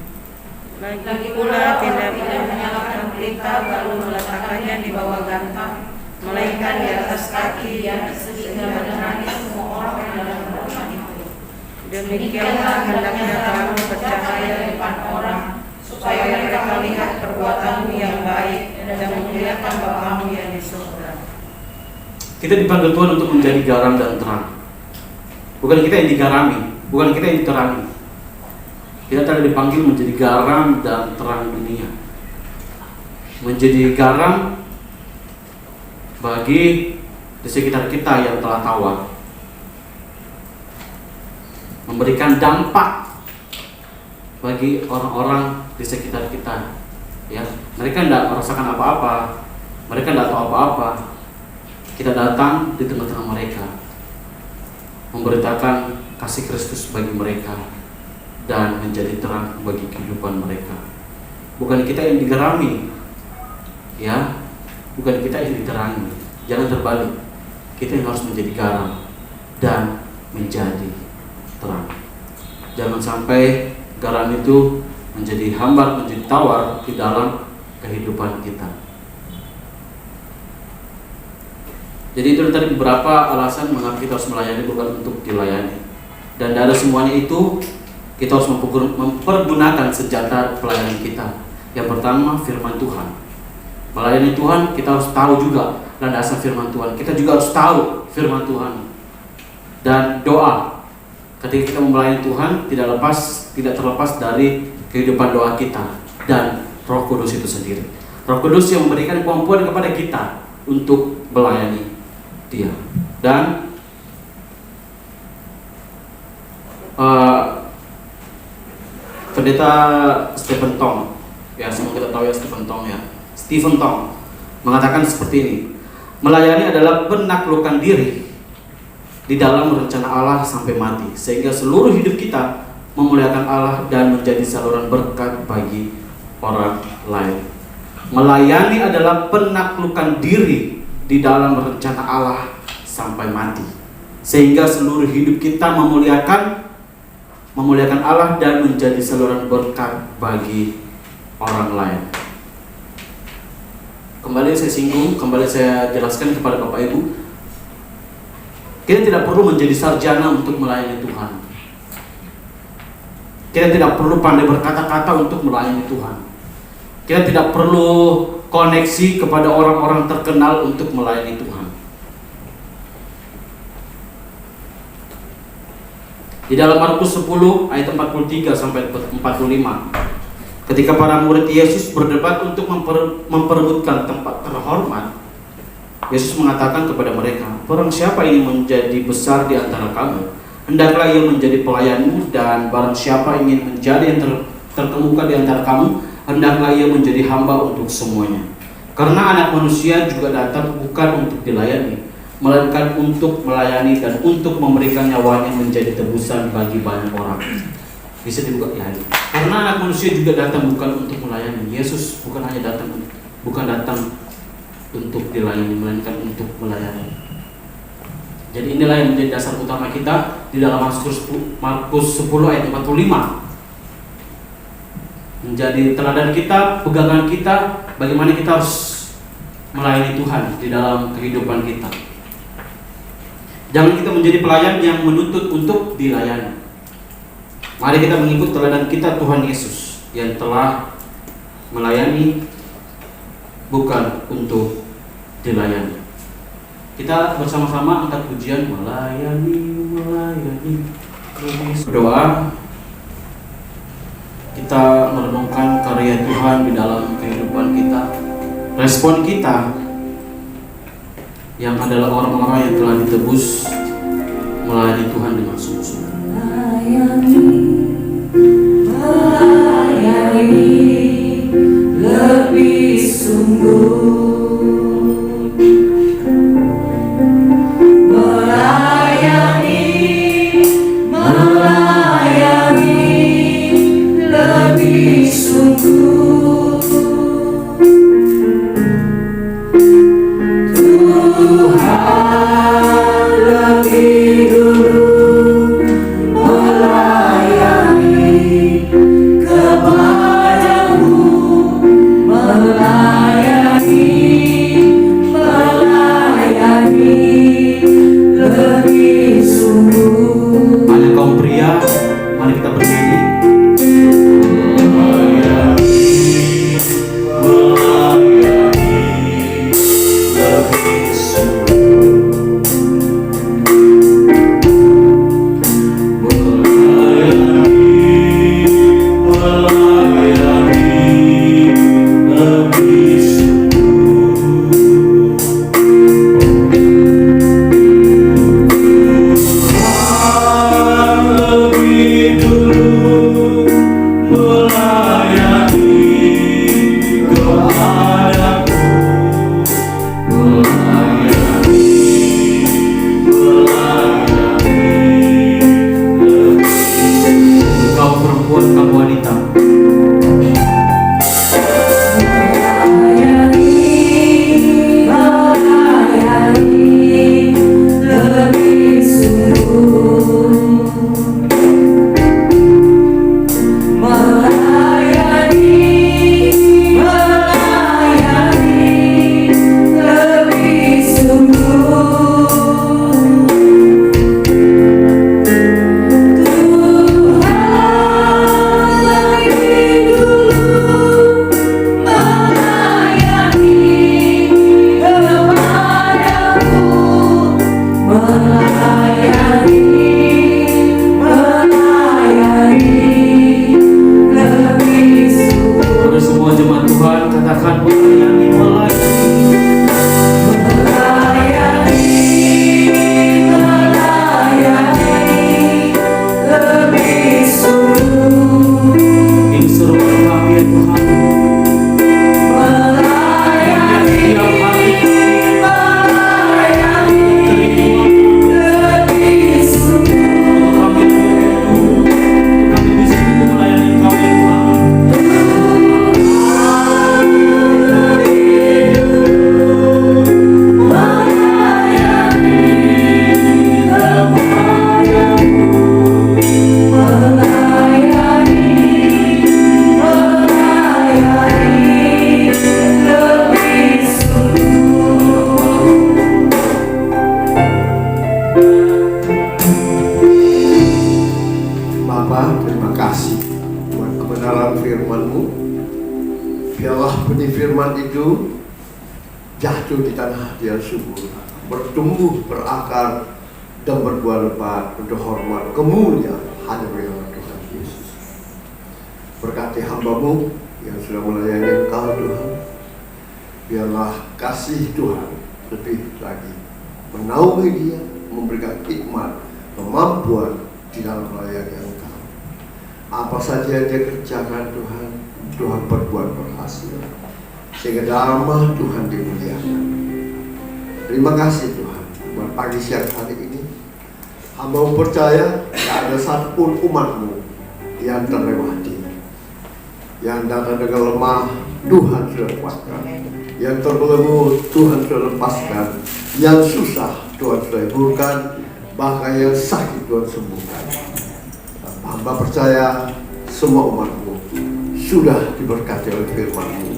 Lagi pula tidak boleh menyalakan pelita lalu meletakkannya di bawah gantang, melainkan di atas kaki yang sehingga menerangi semua orang yang dalam rumah itu. Demikianlah hendaknya kamu bercahaya di depan orang, supaya mereka lihat perbuatanmu yang baik dan memuliakan Bapamu yang di surga. Kita dipanggil Tuhan untuk menjadi garam dan terang. Bukan kita yang digarami, bukan kita yang diterangi. Kita telah dipanggil menjadi garam dan terang dunia. Menjadi garam bagi di sekitar kita yang telah tawar. Memberikan dampak bagi orang-orang di sekitar kita. Ya, mereka tidak merasakan apa-apa, mereka tidak tahu apa-apa. Kita datang di tengah-tengah mereka, memberitakan kasih Kristus bagi mereka dan menjadi terang bagi kehidupan mereka. Bukan kita yang digerami, ya, bukan kita yang diterangi. Jangan terbalik. Kita yang harus menjadi garam dan menjadi terang. Jangan sampai garam itu menjadi hambar, menjadi tawar di dalam kehidupan kita. Jadi itu tadi beberapa alasan mengapa kita harus melayani, bukan untuk dilayani. Dan dari semuanya itu kita harus mempergunakan senjata pelayanan kita. Yang pertama, firman Tuhan. Melayani Tuhan, kita harus tahu juga landasan firman Tuhan. Kita juga harus tahu firman Tuhan. Dan doa. Ketika kita melayani Tuhan, tidak terlepas dari kehidupan doa kita dan Roh Kudus itu sendiri. Roh Kudus yang memberikan kemampuan kepada kita untuk melayani Dia. Dan Pendeta Stephen Tong, ya semua kita tahu ya Stephen Tong mengatakan seperti ini: melayani adalah menaklukkan diri di dalam rencana Allah sampai mati, sehingga seluruh hidup kita memuliakan Allah dan menjadi saluran berkat bagi orang lain. Melayani adalah penaklukan diri di dalam rencana Allah sampai mati, sehingga seluruh hidup kita memuliakan Allah dan menjadi saluran berkat bagi orang lain. Kembali saya jelaskan kepada Bapak Ibu, kita tidak perlu menjadi sarjana untuk melayani Tuhan. Kita tidak perlu pandai berkata-kata untuk melayani Tuhan. Kita tidak perlu koneksi kepada orang-orang terkenal untuk melayani Tuhan. Di dalam Markus 10 ayat 43 sampai 45, ketika para murid Yesus berdebat untuk memperebutkan tempat terhormat, Yesus mengatakan kepada mereka, barang siapa ingin menjadi besar di antara kamu, hendaklah ia menjadi pelayanmu, dan barang siapa ingin menjadi yang terkemuka di antara kamu, hendaklah ia menjadi hamba untuk semuanya. Karena Anak Manusia juga datang bukan untuk dilayani, melainkan untuk melayani dan untuk memberikan nyawanya menjadi tebusan bagi banyak orang. bisa dibuka ya. Karena anak manusia juga datang bukan untuk melayani. Yesus bukan hanya datang untuk dilayani, melainkan untuk melayani. Jadi inilah yang menjadi dasar utama kita di dalam Markus 10 ayat 45. Menjadi teladan kita, pegangan kita, bagaimana kita harus melayani Tuhan di dalam kehidupan kita. Jangan kita menjadi pelayan yang menuntut untuk dilayani. Mari kita mengikut teladan kita Tuhan Yesus yang telah melayani bukan untuk dilayani. Kita bersama-sama angkat pujian melayani. Berdoa. Kita merenungkan karya Tuhan di dalam kehidupan kita. Respon kita yang adalah orang-orang yang telah ditebus melayani Tuhan dengan sungguh-sungguh. Melayani lebih sungguh. Lebih sungguh. Tuhan lebih dulu melayani kepadamu, melayani lebih sungguh. Hanya kaum pria, mari kita bernyanyi. Jatuh di tanah yang subur, bertumbuh, berakar, dan berbuah lebat untuk hormat kemuliaan hadirat Tuhan Yesus. Berkati hamba-Mu yang sudah melayani Engkau Tuhan, biarlah kasih Tuhan lebih lagi menaungi dia, memberikan hikmat, kemampuan di dalam melayani Engkau. Apa saja yang dia kerjakan Tuhan, Tuhan perbuat berhasil, sehingga nama Tuhan dimuliakan. Terima kasih Tuhan buat pagi siang hari ini. Hamba percaya tidak ada satupun umat-Mu yang terlewati. Yang datang dengan lemah, Tuhan sudah kuatkan. Yang terbelenggu, Tuhan sudah lepaskan. Yang susah, Tuhan sudah hiburkan. Bahkan yang sakit, Tuhan sembuhkan. Hamba percaya semua umat-Mu sudah diberkati oleh firman-Mu.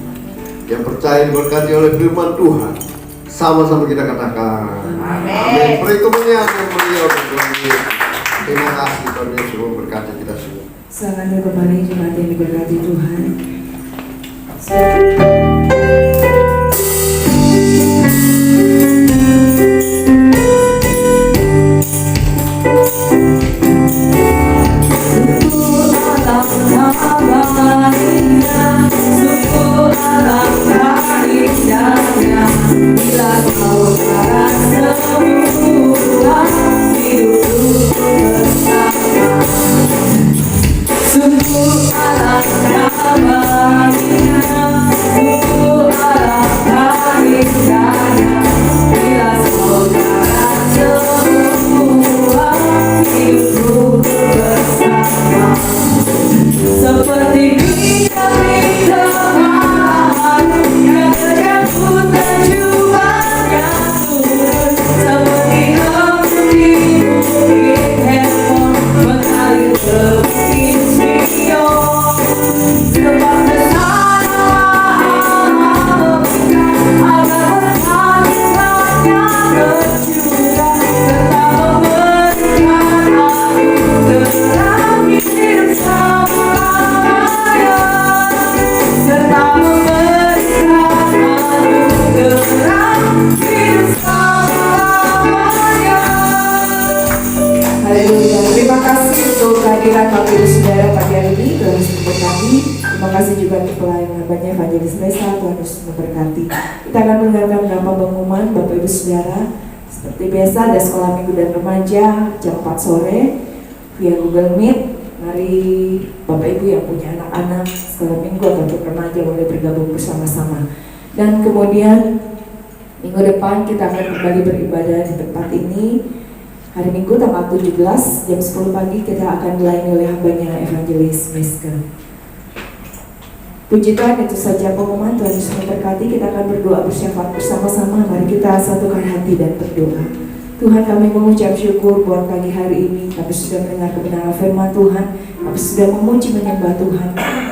Yang percaya diberkati oleh firman Tuhan, sama-sama kita katakan amin. Perhitungannya yang mulia untuk Tuhan Yesus. Terima kasih Tuhan Yesus memberkati kita semua. Selamat kembali jemaat yang diberkati Tuhan. Bila kau merasa semua hidupku bersama, sungguh alangkah bahagia, sungguh alangkah indahnya. Bila kau merasa semua hidupku bersama, seperti bintang-bintang malam yang terjatuh tajubahnya turun, seperti embun di bukit Hermon mengalir ke bukit Sion. Sebab kesana agar berhati-hatinya bercurah, serta memberikan aku terang hidup selamanya, serta memberikan aku terang hidup selamanya. Haleluya. Terima kasih untuk kehadiran Bapak Ibu Saudara pagi hari ini. Tuhan Yesus memberkati. Terima kasih juga untuk pelayanan hambanya Evangelis Resa. Tuhan Yesus memberkati. Kita akan mendengarkan beberapa pengumuman Bapak Ibu Saudara. Seperti biasa ada sekolah minggu dan remaja jam 4 sore via Google Meet. Mari Bapak Ibu yang punya anak-anak sekolah minggu atau remaja boleh bergabung bersama-sama. Dan kemudian minggu depan kita akan kembali beribadah di tempat ini. Hari Minggu tanggal 17 jam 10 pagi kita akan dilayani oleh hambanya Evangelis Meska. Puji Tuhan, itu saja pengumuman. Tuhan Yesus memberkati. Kita akan berdoa bersyafaat bersama-sama. Mari kita satukan hati dan berdoa. Tuhan, kami mengucap syukur buat pagi hari ini. Kami sudah mendengar kebenaran firman Tuhan. Kami sudah memuji menyembah Tuhan.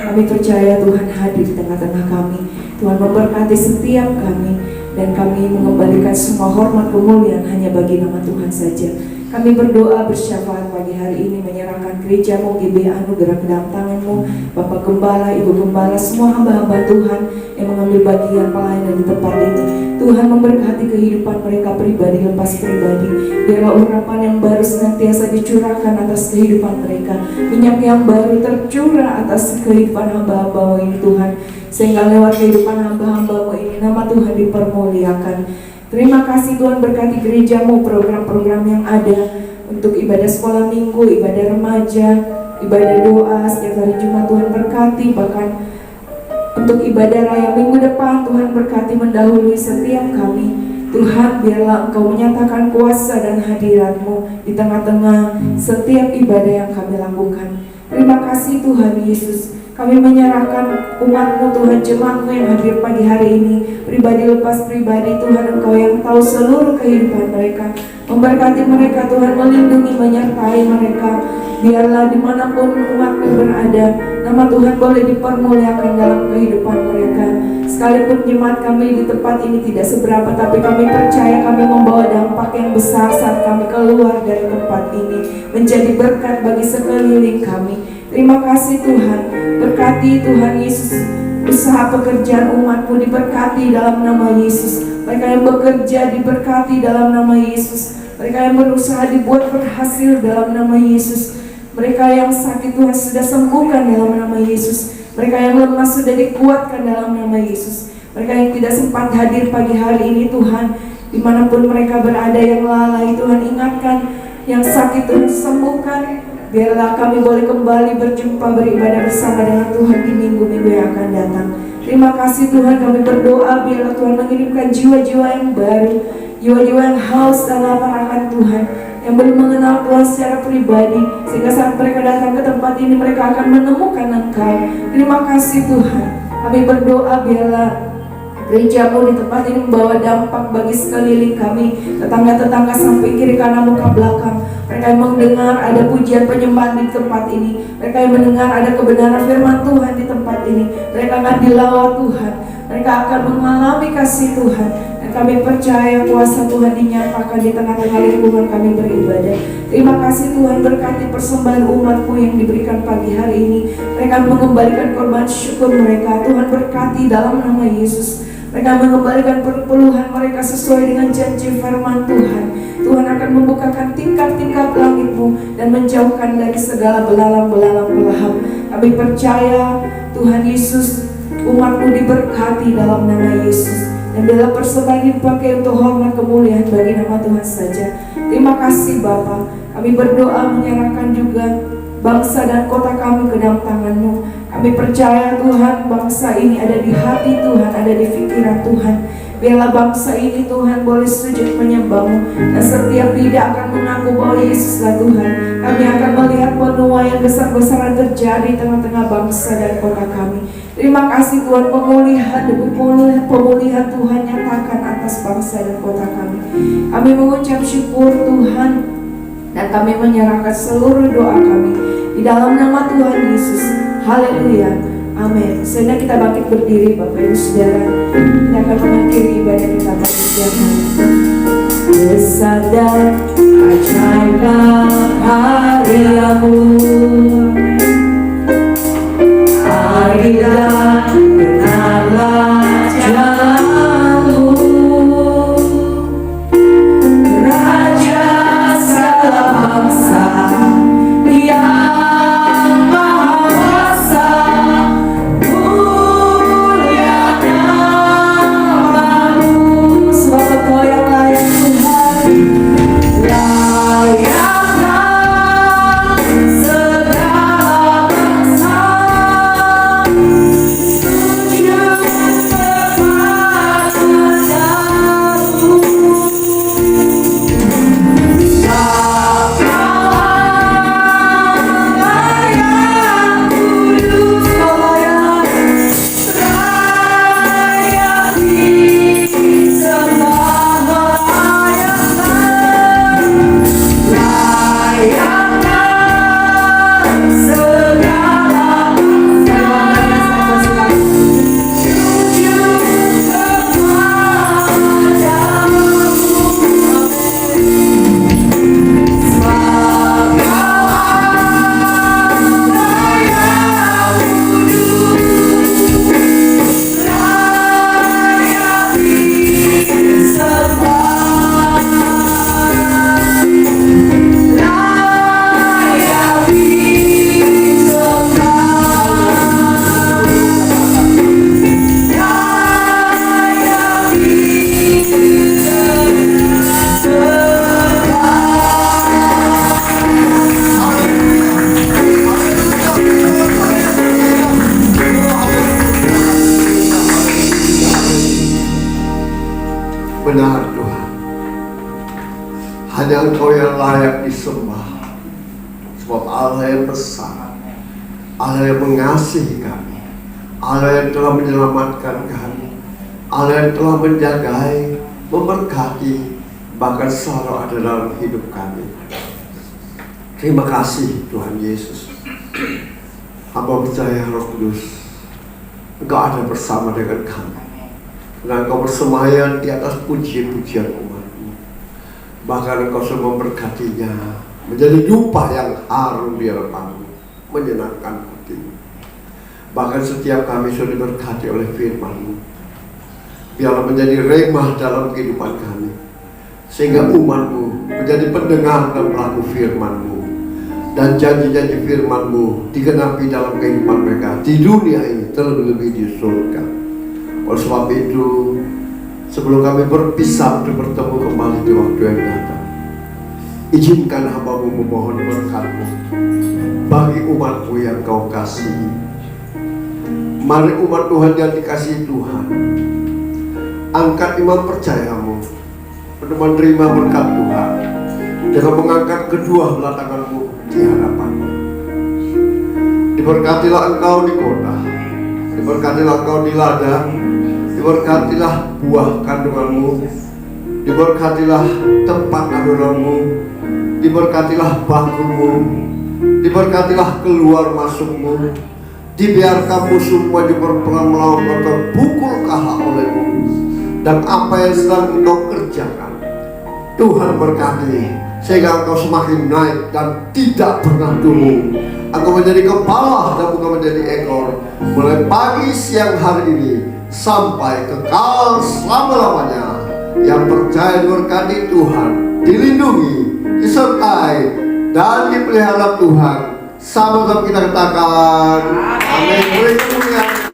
Kami percaya Tuhan hadir di tengah-tengah kami. Tuhan memberkati setiap kami. Dan kami mengembalikan semua hormat kemuliaan hanya bagi nama Tuhan saja. Kami berdoa bersyafaat pagi hari ini menyerahkan gereja-Mu, GBA anugerah ke dalam tangan-Mu, Bapak Gembala, Ibu Gembala, semua hamba-hamba Tuhan yang mengambil bagian pelayanan di tempat ini. Tuhan memberkati kehidupan mereka pribadi lepas pribadi. Biarlah urapan yang baru senantiasa dicurahkan atas kehidupan mereka. Minyak yang baru tercurah atas kehidupan hamba-hamba-Mu ini Tuhan. Sehingga lewat kehidupan hamba-hamba-Mu ini nama Tuhan dipermuliakan. Terima kasih Tuhan, berkati gereja-Mu, program-program yang ada untuk ibadah sekolah minggu, ibadah remaja, ibadah doa setiap hari Jumat. Tuhan berkati, bahkan untuk ibadah raya minggu depan Tuhan berkati mendahului setiap kami. Tuhan, biarlah Engkau menyatakan kuasa dan hadirat-Mu di tengah-tengah setiap ibadah yang kami lakukan. Terima kasih Tuhan Yesus. Kami menyerahkan umat-Mu Tuhan, jemaat-Mu yang hadir pagi hari ini, pribadi lepas pribadi. Tuhan, Engkau yang tahu seluruh kehidupan mereka. Memberkati mereka Tuhan, melindungi, menyertai mereka. Biarlah dimanapun umat-Mu berada, nama Tuhan boleh dipermuliakan dalam kehidupan mereka. Sekalipun jemaat kami di tempat ini tidak seberapa, tapi kami percaya kami membawa dampak yang besar saat kami keluar dari tempat ini, menjadi berkat bagi sekeliling kami. Terima kasih Tuhan. Berkati Tuhan Yesus, usaha pekerjaan umat-Mu diberkati dalam nama Yesus. Mereka yang bekerja diberkati dalam nama Yesus. Mereka yang berusaha dibuat berhasil dalam nama Yesus. Mereka yang sakit Tuhan sudah sembuhkan dalam nama Yesus. Mereka yang lemah sudah dikuatkan dalam nama Yesus. Mereka yang tidak sempat hadir pagi hari ini Tuhan, dimanapun mereka berada, yang lalai Tuhan ingatkan, yang sakit Tuhan sembuhkan. Biarlah kami boleh kembali berjumpa beribadah bersama dengan Tuhan di minggu-minggu yang akan datang. Terima kasih Tuhan, kami berdoa biarlah Tuhan mengirimkan jiwa-jiwa yang baru, jiwa-jiwa yang haus dan lapar akan Tuhan, yang belum mengenal Tuhan secara pribadi, sehingga saat mereka datang ke tempat ini mereka akan menemukan Engkau. Terima kasih Tuhan. Kami berdoa biarlah gerejamu di tempat ini membawa dampak bagi sekeliling kami, tetangga-tetangga sampai kiri kanan muka belakang. Mereka yang mendengar ada pujian penyembahan di tempat ini, mereka yang mendengar ada kebenaran firman Tuhan di tempat ini, mereka akan dilawat Tuhan, mereka akan mengalami kasih Tuhan. Dan kami percaya kuasa Tuhan dinyatakan di tengah-tengah lingkungan kami beribadah. Terima kasih Tuhan, berkati persembahan umat-Mu yang diberikan pagi hari ini. Mereka mengembalikan korban syukur mereka. Tuhan berkati dalam nama Yesus. Mereka mengembalikan perpuluhan mereka sesuai dengan janji firman Tuhan. Tuhan akan membukakan tingkap-tingkap langit-Mu dan menjauhkan dari segala belalang-belalang pelahap. Kami percaya Tuhan Yesus, umat-Mu diberkati dalam nama Yesus. Dan bila persembahan dipakai untuk hormat kemuliaan bagi nama Tuhan saja. Terima kasih Bapa. Kami berdoa menyerahkan juga bangsa dan kota kami ke dalam tangan-Mu. Kami percaya Tuhan, bangsa ini ada di hati Tuhan, ada di pikiran Tuhan. Biarlah bangsa ini Tuhan boleh sujud menyembah-Mu, dan setiap lidah akan mengaku bahwa Yesuslah Tuhan. Kami akan melihat penuaian besar-besaran terjadi di tengah-tengah bangsa dan kota kami. Terima kasih Tuhan, pemulihan demi pemulihan Tuhan nyatakan atas bangsa dan kota kami. Kami mengucap syukur Tuhan, dan kami menyerahkan seluruh doa kami di dalam nama Tuhan Yesus. Haleluya, amin. Sehingga kita bangkit berdiri Bapak Ibu Saudara. Kita akan mengakhiri ibadah kita pada siang hari. Besar dan ajaib karya-Mu, marilah kenallah jalan-Mu, Raja segala bangsa yang Maha Kuasa, mulia nama-Mu. Sebab Engkau yang layak Tuhan, layaklah segala bangsa sujud sembah padamu. Benar Tuhan, hanya Engkau yang layak disembah. Sebab Allah yang besar, Allah yang mengasihi kami, Allah yang telah menyelamatkan kami, Allah yang telah menjagai, memberkati, bahkan selalu ada dalam hidup kami. Terima kasih Tuhan Yesus. Hamba percaya Roh Kudus, Engkau ada bersama dengan kami. Dan Engkau bersemayam di atas puji-pujian umat-Mu. Bahkan Engkau semua memberkatinya menjadi dupa yang harum di hadapan-Mu, menyenangkan hati-Mu. Bahkan setiap kami sudah diberkati oleh firman-Mu. Biarlah menjadi remah dalam kehidupan kami, sehingga umat-Mu menjadi pendengar dan pelaku firman-Mu, dan janji-janji firman-Mu digenapi dalam kehidupan mereka di dunia ini, terlebih-lebih di surga. Oleh sebab itu, sebelum kami berpisah untuk bertemu kembali di waktu yang datang, izinkan hamba-Mu memohon berkat-Mu bagi umat-Mu yang Kau kasihi. Mari umat Tuhan yang dikasihi Tuhan, angkat iman percaya-Mu untuk menerima berkat Tuhan, dengan mengangkat kedua belah tanganmu di hadapannya. Diberkatilah engkau di kota, diberkatilah engkau di ladang, diberkatilah buah kandunganmu, diberkatilah tempat adonanmu, diberkatilah bakulmu, diberkatilah keluar masukmu. Dibiarkan musuh maju berperang melawan kau terpukul kalah olehmu. Dan apa yang sedang engkau kerjakan, Tuhan berkati sehingga engkau semakin naik dan tidak pernah turun. Engkau menjadi kepala dan bukan menjadi ekor, mulai pagi siang hari ini sampai kekal selama-lamanya. Yang percaya diberkati Tuhan, dilindungi, disertai dan dipelihara Tuhan. Sama-sama kita katakan